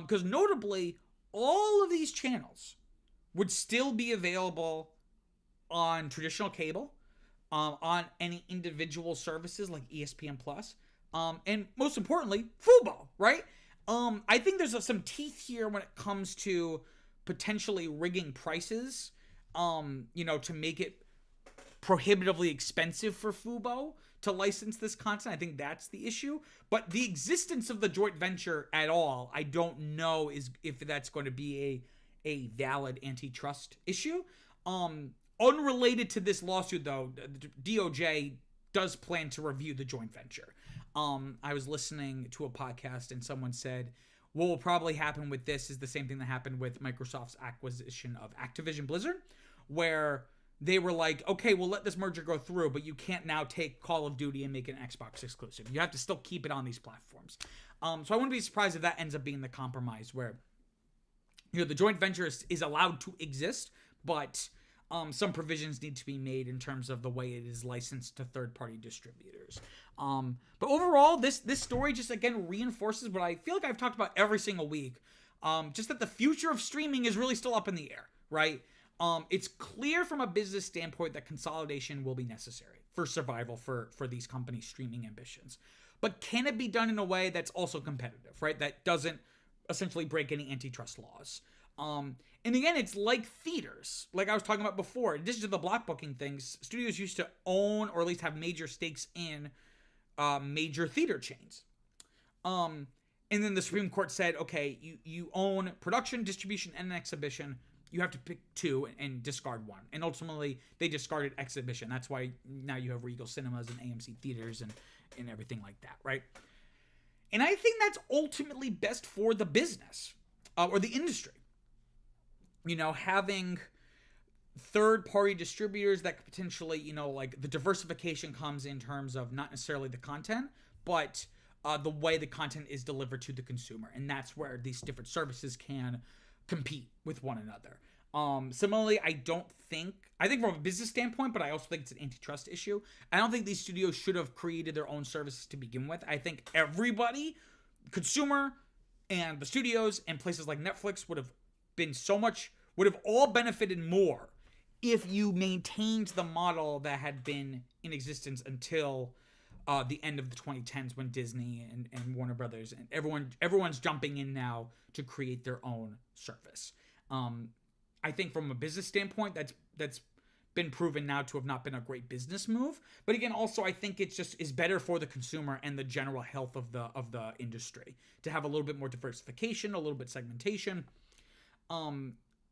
Because notably, all of these channels would still be available on traditional cable, on any individual services like ESPN Plus, and most importantly, Fubo, right? I think there's some teeth here when it comes to potentially rigging prices, to make it prohibitively expensive for Fubo to license this content. I think that's the issue. But the existence of the joint venture at all, I don't know if that's going to be a valid antitrust issue. Unrelated to this lawsuit, though, the DOJ does plan to review the joint venture. I was listening to a podcast and someone said, what will probably happen with this is the same thing that happened with Microsoft's acquisition of Activision Blizzard, where they were like, okay, we'll let this merger go through, but you can't now take Call of Duty and make it an Xbox exclusive. You have to still keep it on these platforms. So I wouldn't be surprised if that ends up being the compromise where, the joint venture is allowed to exist, but some provisions need to be made in terms of the way it is licensed to third-party distributors. But overall, this story just, again, reinforces what I feel like I've talked about every single week. Just that the future of streaming is really still up in the air, right? It's clear from a business standpoint that consolidation will be necessary for survival for these companies' streaming ambitions. But can it be done in a way that's also competitive, right? That doesn't essentially break any antitrust laws. And again, it's like theaters, like I was talking about before. In addition to the block booking things, studios used to own or at least have major stakes in major theater chains. And then the Supreme Court said, okay, you own production, distribution, and exhibition. You have to pick two and discard one. And ultimately, they discarded exhibition. That's why now you have Regal Cinemas and AMC theaters and everything like that, right? And I think that's ultimately best for the business or the industry. Having third-party distributors that could potentially, like the diversification comes in terms of not necessarily the content, but the way the content is delivered to the consumer. And that's where these different services can compete with one another. Similarly, I think from a business standpoint, but I also think it's an antitrust issue. I don't think these studios should have created their own services to begin with. I think everybody, consumer and the studios and places like Netflix would have all benefited more if you maintained the model that had been in existence until the end of the 2010s when Disney and Warner Brothers and everyone's jumping in now to create their own service. I think from a business standpoint, that's been proven now to have not been a great business move. But again, also I think it's just is better for the consumer and the general health of the industry to have a little bit more diversification, a little bit segmentation,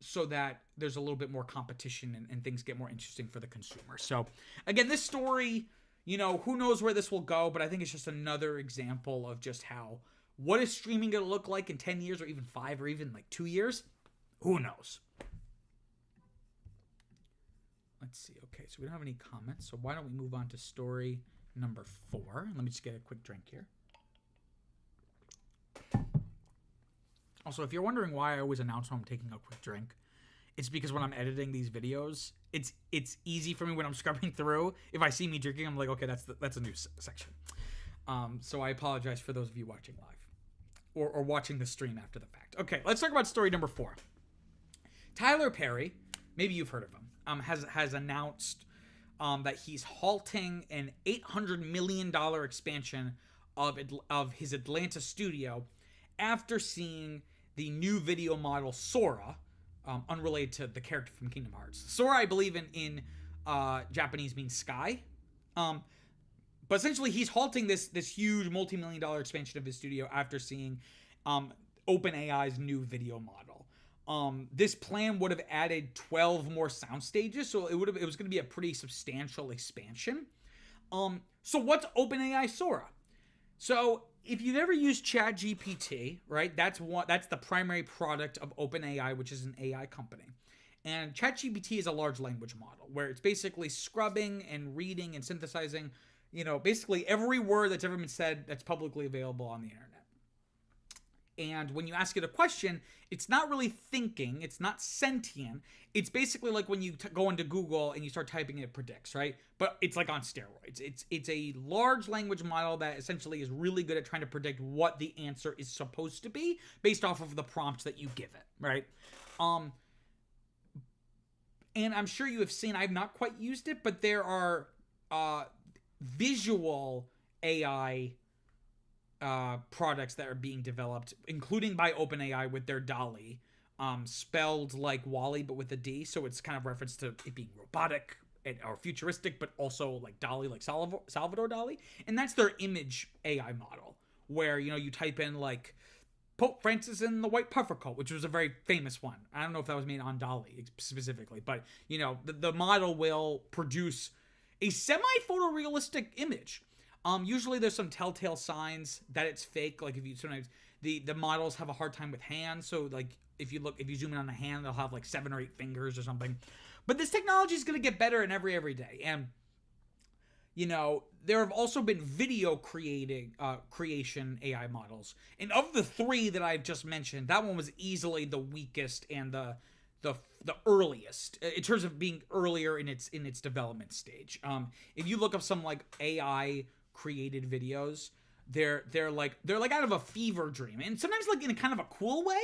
so that there's a little bit more competition and things get more interesting for the consumer. So again, this story, who knows where this will go, but I think it's just another example of just what is streaming going to look like in 10 years or even 5 or even like 2 years? Who knows? Let's see. Okay, so we don't have any comments, so why don't we move on to story number 4? Let me just get a quick drink here. Also, if you're wondering why I always announce when I'm taking a quick drink, it's because when I'm editing these videos, it's easy for me when I'm scrubbing through. If I see me drinking, I'm like, okay, that's a new section. So I apologize for those of you watching live or watching the stream after the fact. Okay, let's talk about story number 4. Tyler Perry, maybe you've heard of him, has announced that he's halting an $800 million expansion of his Atlanta studio after seeing the new video model Sora, unrelated to the character from Kingdom Hearts. Sora, I believe in Japanese means sky. But essentially he's halting this huge multi-million-dollar expansion of his studio after seeing OpenAI's new video model. This plan would have added 12 more sound stages, so it was going to be a pretty substantial expansion. So what's OpenAI Sora? So if you've ever used ChatGPT, right, that's the primary product of OpenAI, which is an AI company. And ChatGPT is a large language model where it's basically scrubbing and reading and synthesizing, basically every word that's ever been said that's publicly available on the internet. And when you ask it a question, it's not really thinking, it's not sentient. It's basically like when you go into Google and you start typing, it predicts, right? But it's like on steroids. It's a large language model that essentially is really good at trying to predict what the answer is supposed to be based off of the prompt that you give it, right? And I'm sure you have seen, I've not quite used it, but there are visual AI products that are being developed, including by OpenAI with their DALL-E, spelled like Wall-E but with a D, so it's kind of reference to it being robotic or futuristic, but also like DALL-E, like Salvador Dali. And that's their image AI model, where you type in like Pope Francis in the white puffer coat, which was a very famous one. I don't know if that was made on DALL-E specifically, but the model will produce a semi-photorealistic image. Usually there's some telltale signs that it's fake. Like sometimes the models have a hard time with hands. So like if you zoom in on a hand, they'll have like 7 or 8 fingers or something. But this technology is going to get better every day. And there have also been video creation AI models. And of the 3 that I've just mentioned, that one was easily the weakest and the earliest in terms of being earlier in its development stage. If you look up some like AI created videos, they're like out of a fever dream, and sometimes like in a kind of a cool way,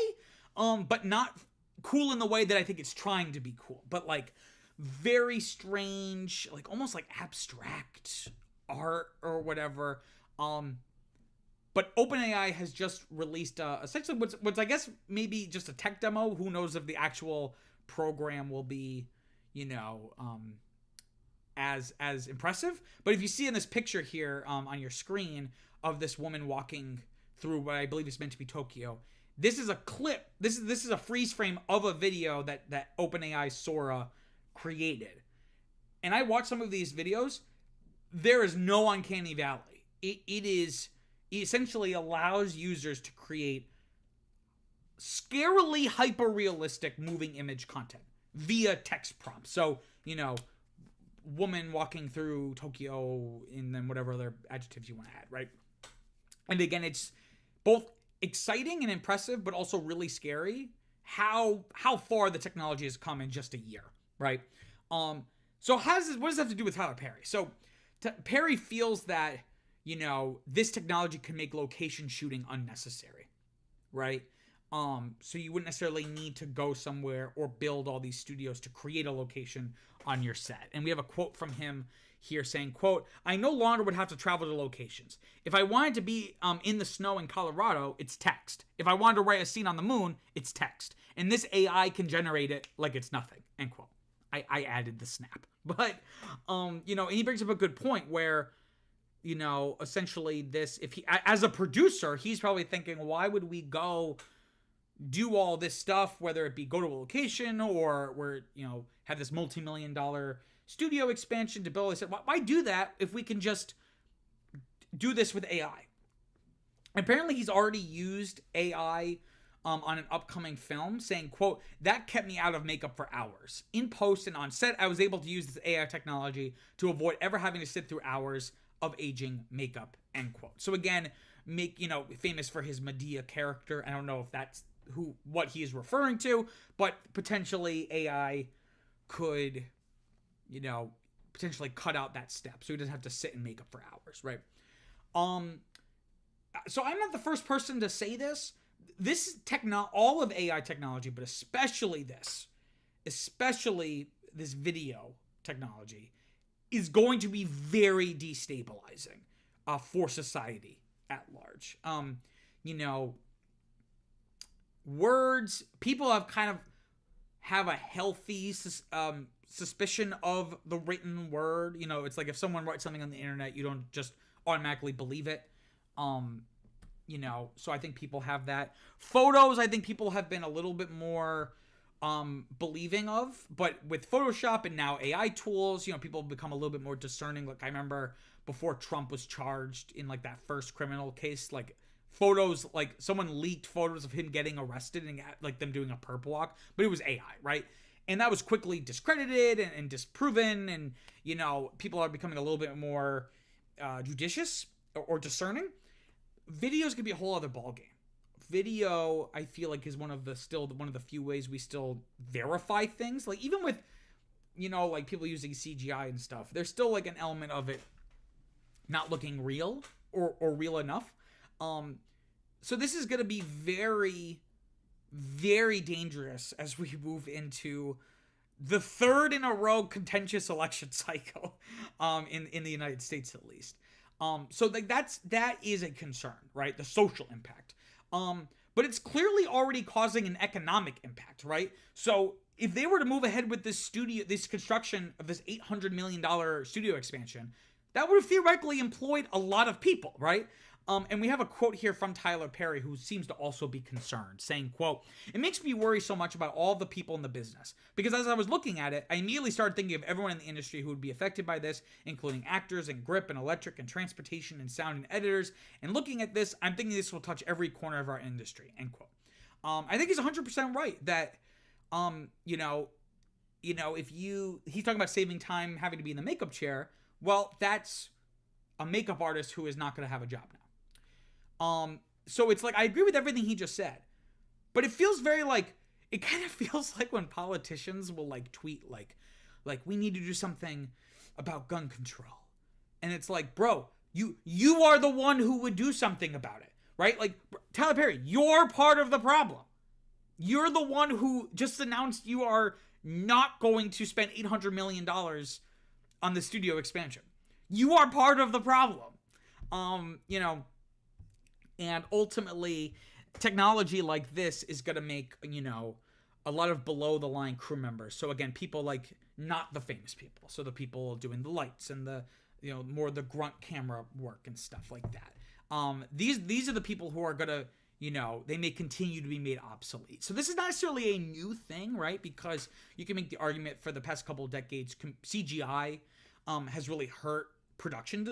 but not cool in the way that I think it's trying to be cool, but like very strange, like almost like abstract art or whatever. But OpenAI has just released essentially what's I guess maybe just a tech demo. Who knows if the actual program will be, as impressive. But if you see in this picture here on your screen of this woman walking through what I believe is meant to be Tokyo, this is a clip. This is a freeze frame of a video that OpenAI Sora created. And I watched some of these videos. There is no uncanny valley. It essentially allows users to create scarily hyper-realistic moving image content via text prompts. So, woman walking through Tokyo, and then whatever other adjectives you want to add, right? And again, it's both exciting and impressive, but also really scary how far the technology has come in just a year, right? So what does this have to do with Tyler Perry? So Perry feels that, this technology can make location shooting unnecessary, right? So you wouldn't necessarily need to go somewhere or build all these studios to create a location on your set. And we have a quote from him here saying, quote, "I no longer would have to travel to locations. If I wanted to be in the snow in Colorado, it's text. If I wanted to write a scene on the moon, it's text. And this AI can generate it like it's nothing," end quote. I added the snap. But, and he brings up a good point where, essentially this, if he, as a producer, he's probably thinking, why would we go do all this stuff, whether it be go to a location or we're, have this multi-million-dollar studio expansion to build. I said, why do that if we can just do this with AI? Apparently, he's already used AI on an upcoming film, saying, quote, "That kept me out of makeup for hours. In post and on set, I was able to use this AI technology to avoid ever having to sit through hours of aging makeup," end quote. So again, famous for his Medea character. I don't know if that's what he is referring to, but potentially AI could, potentially cut out that step so he doesn't have to sit in makeup for hours, right? So I'm not the first person to say this. This all of AI technology, but especially this video technology, is going to be very destabilizing for society at large. Words, people have kind of have a healthy suspicion of the written word. It's like if someone writes something on the internet, you don't just automatically believe it. So I think people have that. Photos, I think people have been a little bit more believing of, but with Photoshop and now AI tools, people have become a little bit more discerning. Like I remember before Trump was charged in like that first criminal case, like photos, like someone leaked photos of him getting arrested and like them doing a perp walk, but it was AI, right? And that was quickly discredited and disproven, and people are becoming a little bit more judicious or discerning. Videos could be a whole other ballgame. Video, I feel like, is one of the few ways we still verify things. Like even with, like people using CGI and stuff, there's still like an element of it not looking real or real enough. So this is going to be very, very dangerous as we move into the third in a row contentious election cycle, in the United States at least. So like that is a concern, right? The social impact. But it's clearly already causing an economic impact, right? So if they were to move ahead with this construction of this $800 million studio expansion, that would have theoretically employed a lot of people, right? And we have a quote here from Tyler Perry, who seems to also be concerned, saying, quote, "It makes me worry so much about all the people in the business, because as I was looking at it, I immediately started thinking of everyone in the industry who would be affected by this, including actors and grip and electric and transportation and sound and editors. And looking at this, I'm thinking this will touch every corner of our industry," end quote. I think he's 100% right that, he's talking about saving time, having to be in the makeup chair. Well, that's a makeup artist who is not going to have a job now. So it's like, I agree with everything he just said, but it feels very like, it kind of feels like when politicians will like tweet like we need to do something about gun control. And it's like, bro, you are the one who would do something about it, right? Like Tyler Perry, you're part of the problem. You're the one who just announced you are not going to spend $800 million on the studio expansion. You are part of the problem. And ultimately, technology like this is going to make, a lot of below the line crew members. So again, people like not the famous people. So the people doing the lights and the, more the grunt camera work and stuff like that. These are the people who are going to, they may continue to be made obsolete. So this is not necessarily a new thing, right? Because you can make the argument for the past couple of decades, CGI has really hurt production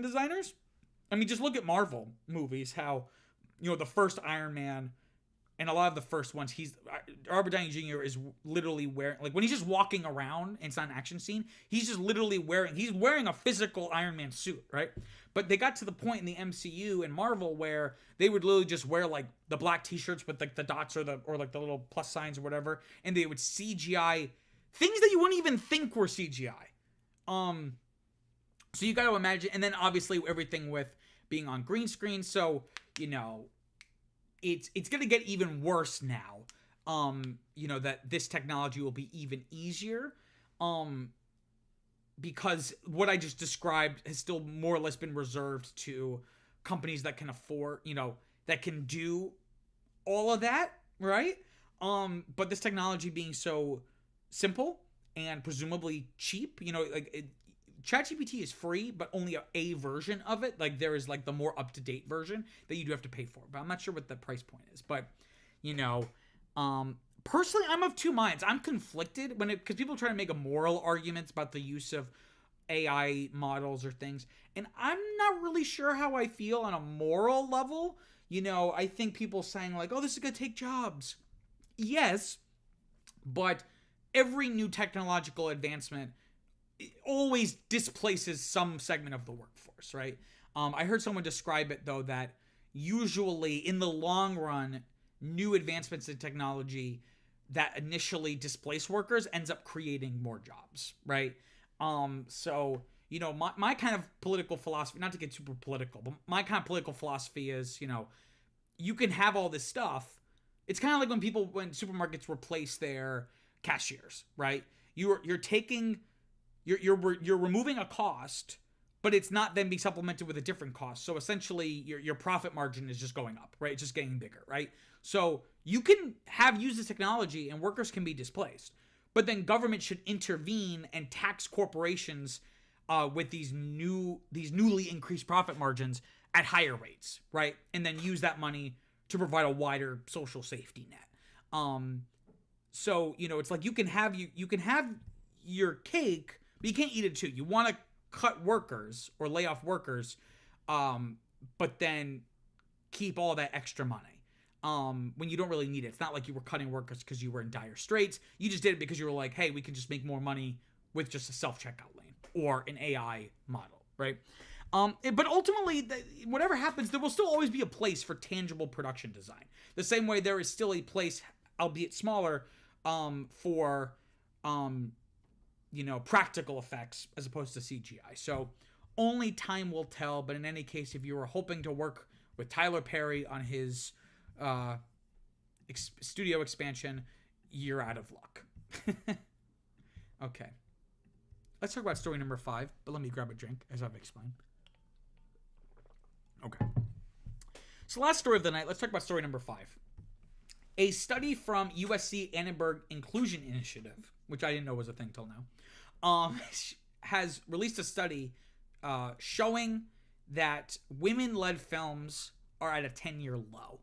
designers. I mean, just look at Marvel movies, how, the first Iron Man and a lot of the first ones, Robert Downey Jr. is literally wearing, like when he's just walking around and it's not an action scene, he's just literally wearing a physical Iron Man suit, right? But they got to the point in the MCU and Marvel where they would literally just wear like the black t-shirts with like the dots or like the little plus signs or whatever, and they would CGI things that you wouldn't even think were CGI. So you got to imagine, and then obviously everything with being on green screen. So, it's going to get even worse now. That this technology will be even easier. Because what I just described has still more or less been reserved to companies that can afford, that can do all of that, right? But this technology being so simple and presumably cheap, ChatGPT is free, but only a version of it. Like there is like the more up-to-date version that you do have to pay for, but I'm not sure what the price point is. But, personally, I'm of two minds. I'm conflicted because people try to make a moral arguments about the use of AI models or things, and I'm not really sure how I feel on a moral level. I think people saying like, oh, this is going to take jobs. Yes, but every new technological advancement always displaces some segment of the workforce, right? I heard someone describe it, though, that usually in the long run, new advancements in technology that initially displace workers ends up creating more jobs, right? So, my kind of political philosophy, not to get super political, but my kind of political philosophy is, you can have all this stuff. It's kind of like when supermarkets replace their cashiers, right? You're removing a cost, but it's not then being supplemented with a different cost. So essentially your profit margin is just going up, right? It's just getting bigger, right? So you can use this technology and workers can be displaced, but then government should intervene and tax corporations with these newly increased profit margins at higher rates, right? And then use that money to provide a wider social safety net. So, it's like you can have your cake, but you can't eat it too. You want to cut workers or lay off workers, but then keep all that extra money when you don't really need it. It's not like you were cutting workers because you were in dire straits. You just did it because you were like, hey, we can just make more money with just a self-checkout lane or an AI model, right? But ultimately, whatever happens, there will still always be a place for tangible production design. The same way there is still a place, albeit smaller, for practical effects as opposed to CGI. So only time will tell, but in any case, if you were hoping to work with Tyler Perry on his studio expansion, you're out of luck. Okay. Let's talk about story number 5, but let me grab a drink as I've explained. Okay. So last story of the night, let's talk about story number 5. A study from USC Annenberg Inclusion Initiative, which I didn't know was a thing till now, has released a study showing that women-led films are at a 10-year low.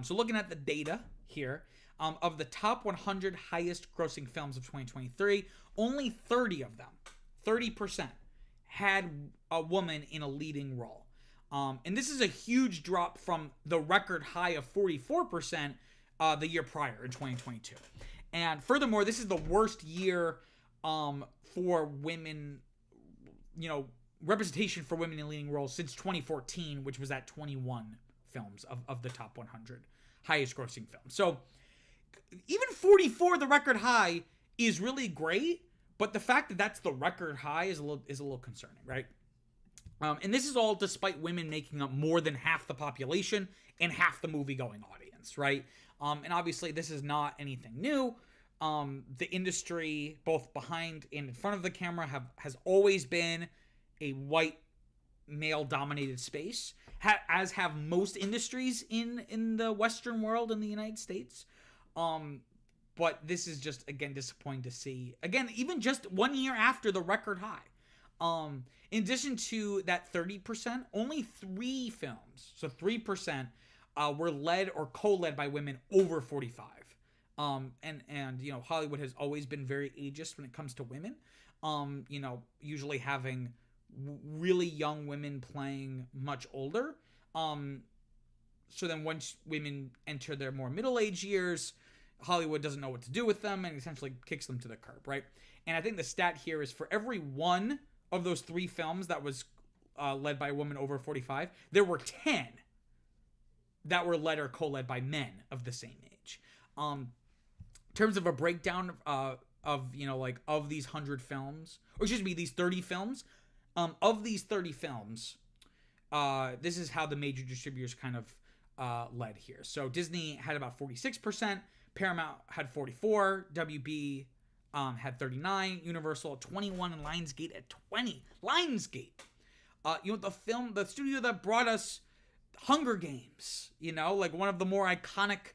So looking at the data here, of the top 100 highest-grossing films of 2023, only 30 of them, 30%, had a woman in a leading role. And this is a huge drop from the record high of 44% the year prior in 2022. And furthermore, this is the worst year for women, representation for women in leading roles since 2014, which was at 21 films of the top 100 highest grossing films. So even 44, the record high, is really great, but the fact that that's the record high is a little concerning, right? And this is all despite women making up more than half the population and half the movie-going audience, right? And obviously, this is not anything new. The industry, both behind and in front of the camera, has always been a white, male-dominated space. as have most industries in the Western world in the United States. But this is just, again, disappointing to see. Again, even just 1 year after the record high. In addition to that 30%, only 3 films, so 3%, were led or co-led by women over 45. And you know, Hollywood has always been very ageist when it comes to women. You know, usually having really young women playing much older. So then once women enter their more middle-aged years, Hollywood doesn't know what to do with them and essentially kicks them to the curb, right? And I think the stat here is for every one of those 3 films that was led by a woman over 45, there were 10 that were led or co-led by men of the same age. In terms of a breakdown of you know, like, of these 100 films, or excuse me, these 30 films, of these 30 films, this is how the major distributors kind of led here. So Disney had about 46%, Paramount had 44%, WB had 39%, Universal at 21%, and Lionsgate at 20%. Lionsgate, you know, the studio that brought us Hunger Games, you know, like one of the more iconic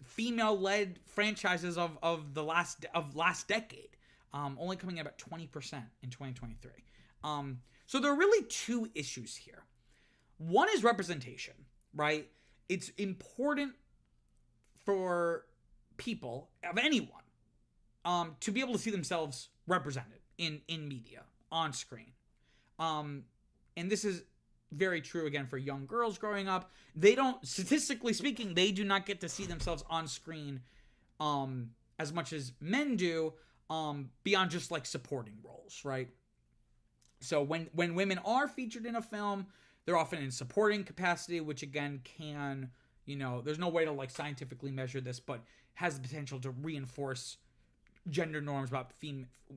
female-led franchises of last decade, only coming in at 20% in 2023. So there are really 2 issues here. One is representation, right? It's important for people of anyone to be able to see themselves represented in media, on screen. And this is very true, again, for young girls growing up. They don't, statistically speaking, they do not get to see themselves on screen as much as men do, beyond just like supporting roles, right? So when women are featured in a film, they're often in supporting capacity, which again can, you know, there's no way to like scientifically measure this, but has the potential to reinforce gender norms about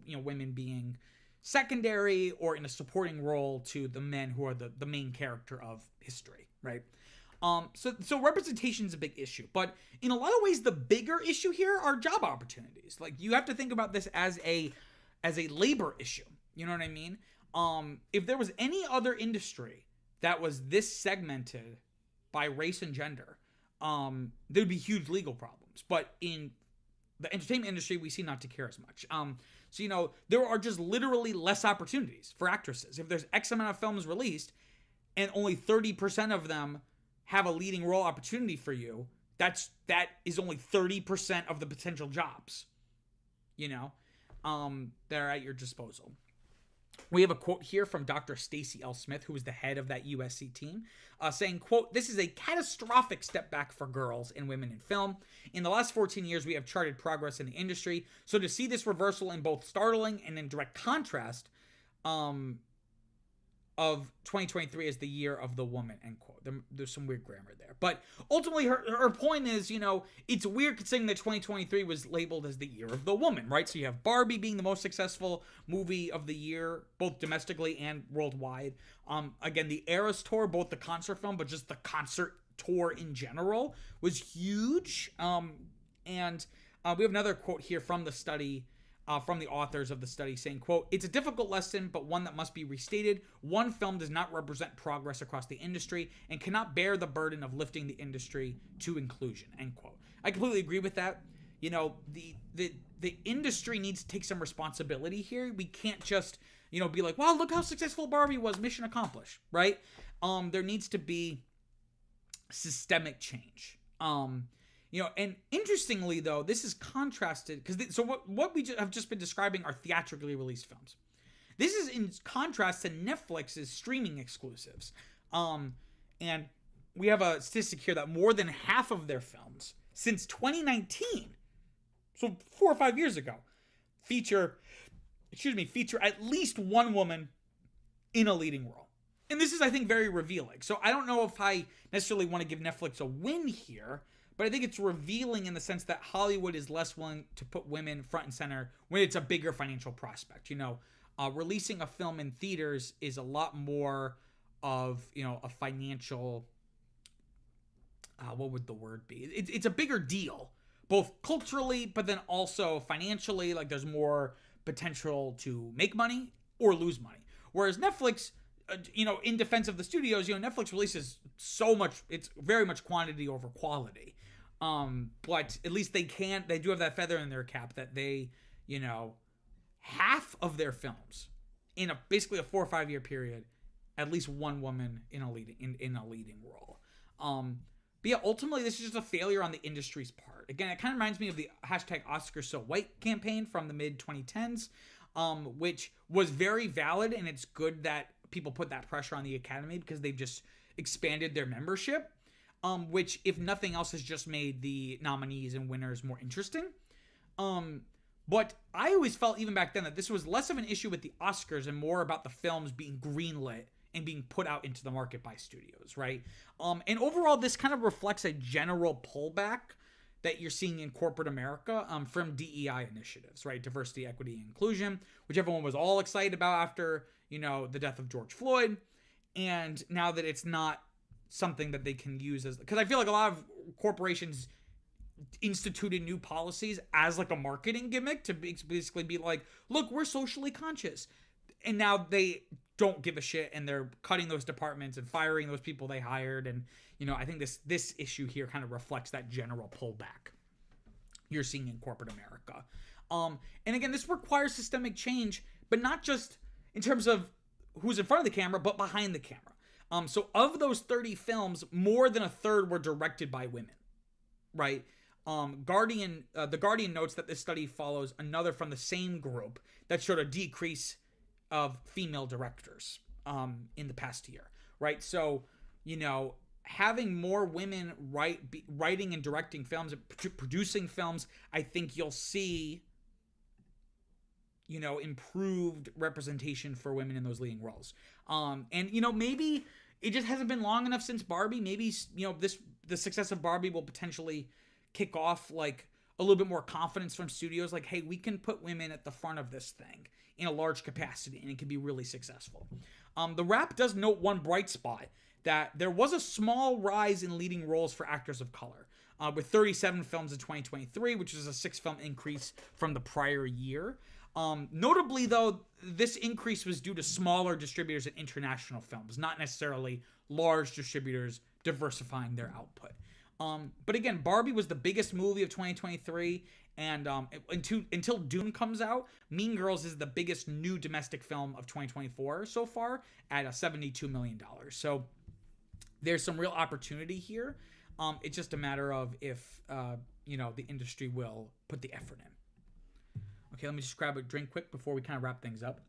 women being secondary or in a supporting role to the men who are the main character of history, right? So representation is a big issue, but in a lot of ways, the bigger issue here are job opportunities. Like, you have to think about this as a labor issue. You know what I mean? If there was any other industry that was this segmented by race and gender, there'd be huge legal problems. But in the entertainment industry, we seem not to care as much. So, you know, there are just literally less opportunities for actresses. If there's X amount of films released and only 30% of them have a leading role opportunity for you, that is only 30% of the potential jobs, you know, that are at your disposal. We have a quote here from Dr. Stacey L. Smith, who was the head of that USC team, saying, quote, "This is a catastrophic step back for girls and women in film. In the last 14 years, we have charted progress in the industry. So to see this reversal in both startling and in direct contrast of 2023 as the year of the woman," end quote. There's some weird grammar there. But ultimately, her point is, you know, it's weird considering that 2023 was labeled as the year of the woman, right? So you have Barbie being the most successful movie of the year, both domestically and worldwide. Again, the Eras Tour, both the concert film, but just the concert tour in general, was huge. And we have another quote here from the study, from the authors of the study, saying, quote, "It's a difficult lesson, but one that must be restated. One film does not represent progress across the industry and cannot bear the burden of lifting the industry to inclusion," end quote. I completely agree with that. You know, the industry needs to take some responsibility here. We can't just, you know, be like, well, look how successful Barbie was, mission accomplished, right? There needs to be systemic change. You know, and interestingly, though, this is contrasted because what we have just been describing are theatrically released films. This is in contrast to Netflix's streaming exclusives. And we have a statistic here that more than half of their films since 2019, so 4 or 5 years ago, feature at least one woman in a leading role. And this is, I think, very revealing. So I don't know if I necessarily want to give Netflix a win here, but I think it's revealing in the sense that Hollywood is less willing to put women front and center when it's a bigger financial prospect. You know, releasing a film in theaters is a lot more of, you know, a financial, what would the word be? It's a bigger deal, both culturally, but then also financially. Like, there's more potential to make money or lose money. Whereas Netflix, in defense of the studios, Netflix releases so much. It's very much quantity over quality. But at least they do have that feather in their cap that they, half of their films in basically a 4 or 5 year period, at least one woman in a leading role. But yeah, ultimately this is just a failure on the industry's part. Again, it kind of reminds me of the hashtag #OscarsSoWhite campaign from the mid 2010s, which was very valid, and it's good that people put that pressure on the Academy because they've just expanded their membership, which, if nothing else, has just made the nominees and winners more interesting. But I always felt, even back then, that this was less of an issue with the Oscars and more about the films being greenlit and being put out into the market by studios, right? And overall, this kind of reflects a general pullback that you're seeing in corporate America from DEI initiatives, right? Diversity, equity, and inclusion, which everyone was all excited about after, the death of George Floyd. And now that it's not something that they can use as, because I feel like a lot of corporations instituted new policies as like a marketing gimmick to basically be like, look, we're socially conscious. And now they don't give a shit, and they're cutting those departments and firing those people they hired. And, I think this issue here kind of reflects that general pullback you're seeing in corporate America. And again, this requires systemic change, but not just in terms of who's in front of the camera, but behind the camera. So of those 30 films, more than a third were directed by women, right? The Guardian notes that this study follows another from the same group that showed a decrease of female directors in the past year, right? So, having more women writing and directing films, producing films, I think you'll see, improved representation for women in those leading roles. And, maybe it just hasn't been long enough since Barbie. Maybe, the success of Barbie will potentially kick off like a little bit more confidence from studios. Like, hey, we can put women at the front of this thing in a large capacity, and it can be really successful. The Wrap does note one bright spot, that there was a small rise in leading roles for actors of color, with 37 films in 2023, which is a 6-film increase from the prior year. Notably, though, this increase was due to smaller distributors and international films, not necessarily large distributors diversifying their output. But again, Barbie was the biggest movie of 2023, and until Dune comes out, Mean Girls is the biggest new domestic film of 2024 so far at $72 million. So there's some real opportunity here. It's just a matter of if the industry will put the effort in. Okay, let me just grab a drink quick before we kind of wrap things up.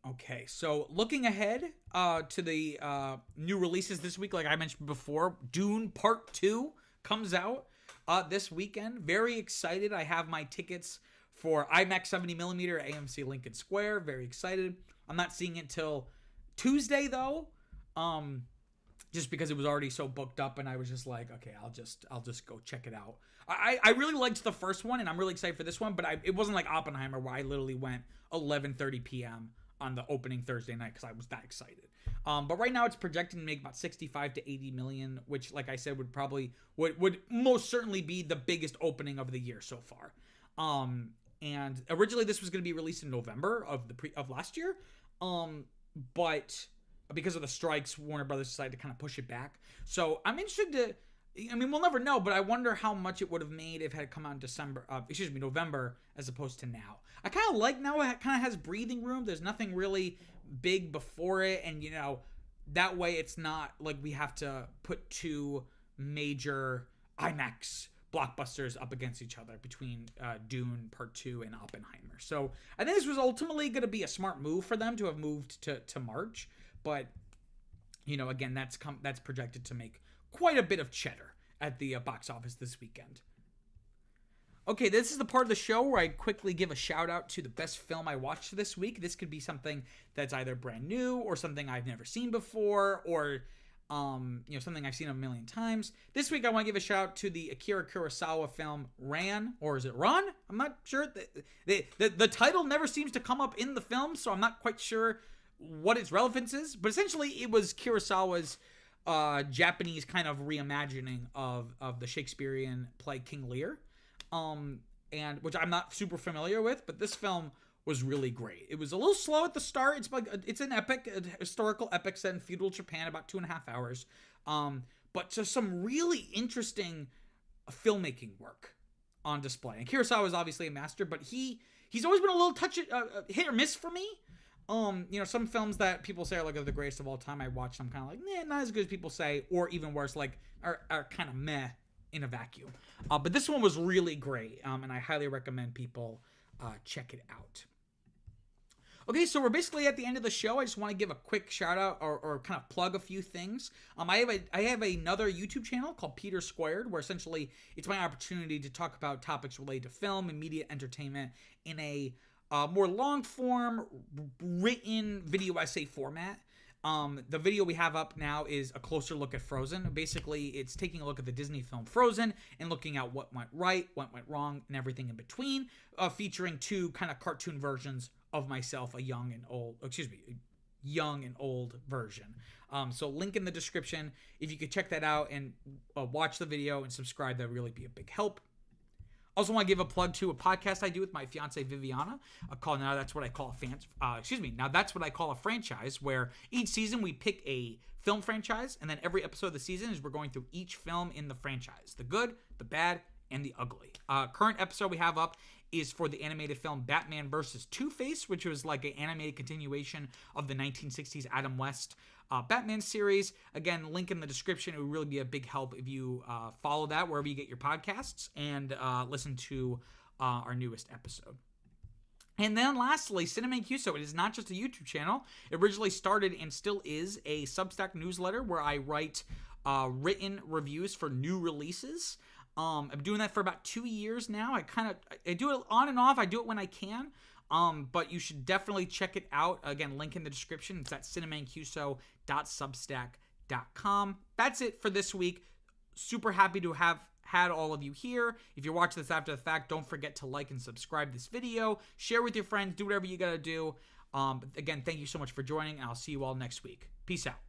Okay, so looking ahead to the new releases this week, like I mentioned before, Dune Part 2 comes out this weekend. Very excited. I have my tickets for IMAX 70mm at AMC Lincoln Square. Very excited. I'm not seeing it till Tuesday, though, just because it was already so booked up, and I was just like, okay, I'll just go check it out. I really liked the first one, and I'm really excited for this one, but it wasn't like Oppenheimer, where I literally went 11:30 p.m. on the opening Thursday night because I was that excited. But right now it's projected to make about 65 to 80 million, which, like I said, would most certainly be the biggest opening of the year so far. And originally this was going to be released in November of last year, but because of the strikes, Warner Brothers decided to kind of push it back. So I'm interested to. I mean, we'll never know, but I wonder how much it would have made if it had come out in November, as opposed to now. I kind of like now it kind of has breathing room. There's nothing really big before it, and that way it's not like we have to put two major IMAX blockbusters up against each other between Dune Part 2 and Oppenheimer. So I think this was ultimately going to be a smart move for them to have moved to March, but again, that's projected to make quite a bit of cheddar at the box office this weekend. Okay, this is the part of the show where I quickly give a shout out to the best film I watched this week. This could be something that's either brand new or something I've never seen before, or something I've seen a million times. This week I want to give a shout out to the Akira Kurosawa film Ran, or is it Run? I'm not sure. The title never seems to come up in the film, so I'm not quite sure what its relevance is. But essentially, it was Kurosawa's Japanese kind of reimagining of the Shakespearean play King Lear. and which I'm not super familiar with, but this film was really great. It was a little slow at the start. It's an epic, a historical epic set in feudal Japan, about 2.5 hours. But just some really interesting filmmaking work on display. And Kurosawa is obviously a master, but he's always been a little hit or miss for me. Some films that people say are like the greatest of all time, I watch them kind of like, not as good as people say, or even worse, like are kind of meh in a vacuum. But this one was really great, and I highly recommend people check it out. Okay, so we're basically at the end of the show. I just want to give a quick shout out or kind of plug a few things. I have another YouTube channel called Peter Squared, where essentially it's my opportunity to talk about topics related to film and media entertainment in a more long form, written video essay format. The video we have up now is a closer look at Frozen. Basically, it's taking a look at the Disney film Frozen and looking at what went right, what went wrong, and everything in between, featuring two kind of cartoon versions of myself, a young and old version. So link in the description. If you could check that out and watch the video and subscribe, that would really be a big help. Also want to give a plug to a podcast I do with my fiance Viviana, called Now That's What I Call Now That's What I Call a Franchise, where each season we pick a film franchise, and then every episode of the season is we're going through each film in the franchise, the good, the bad, and the ugly. Current episode we have up is for the animated film Batman vs. Two-Face, which was like an animated continuation of the 1960s Adam West Batman series. Again, link in the description. It would really be a big help if you follow that wherever you get your podcasts and listen to our newest episode. And then lastly, Cinema and QSO. It is not just a YouTube channel. It originally started and still is a Substack newsletter where I write written reviews for new releases. I'm doing that for about 2 years now. I do it on and off. I do it when I can. But you should definitely check it out. Again, link in the description. It's at cinemanqso.substack.com. That's it for this week. Super happy to have had all of you here. If you're watching this after the fact, don't forget to like and subscribe this video. Share with your friends. Do whatever you gotta do. Again, thank you so much for joining, and I'll see you all next week. Peace out.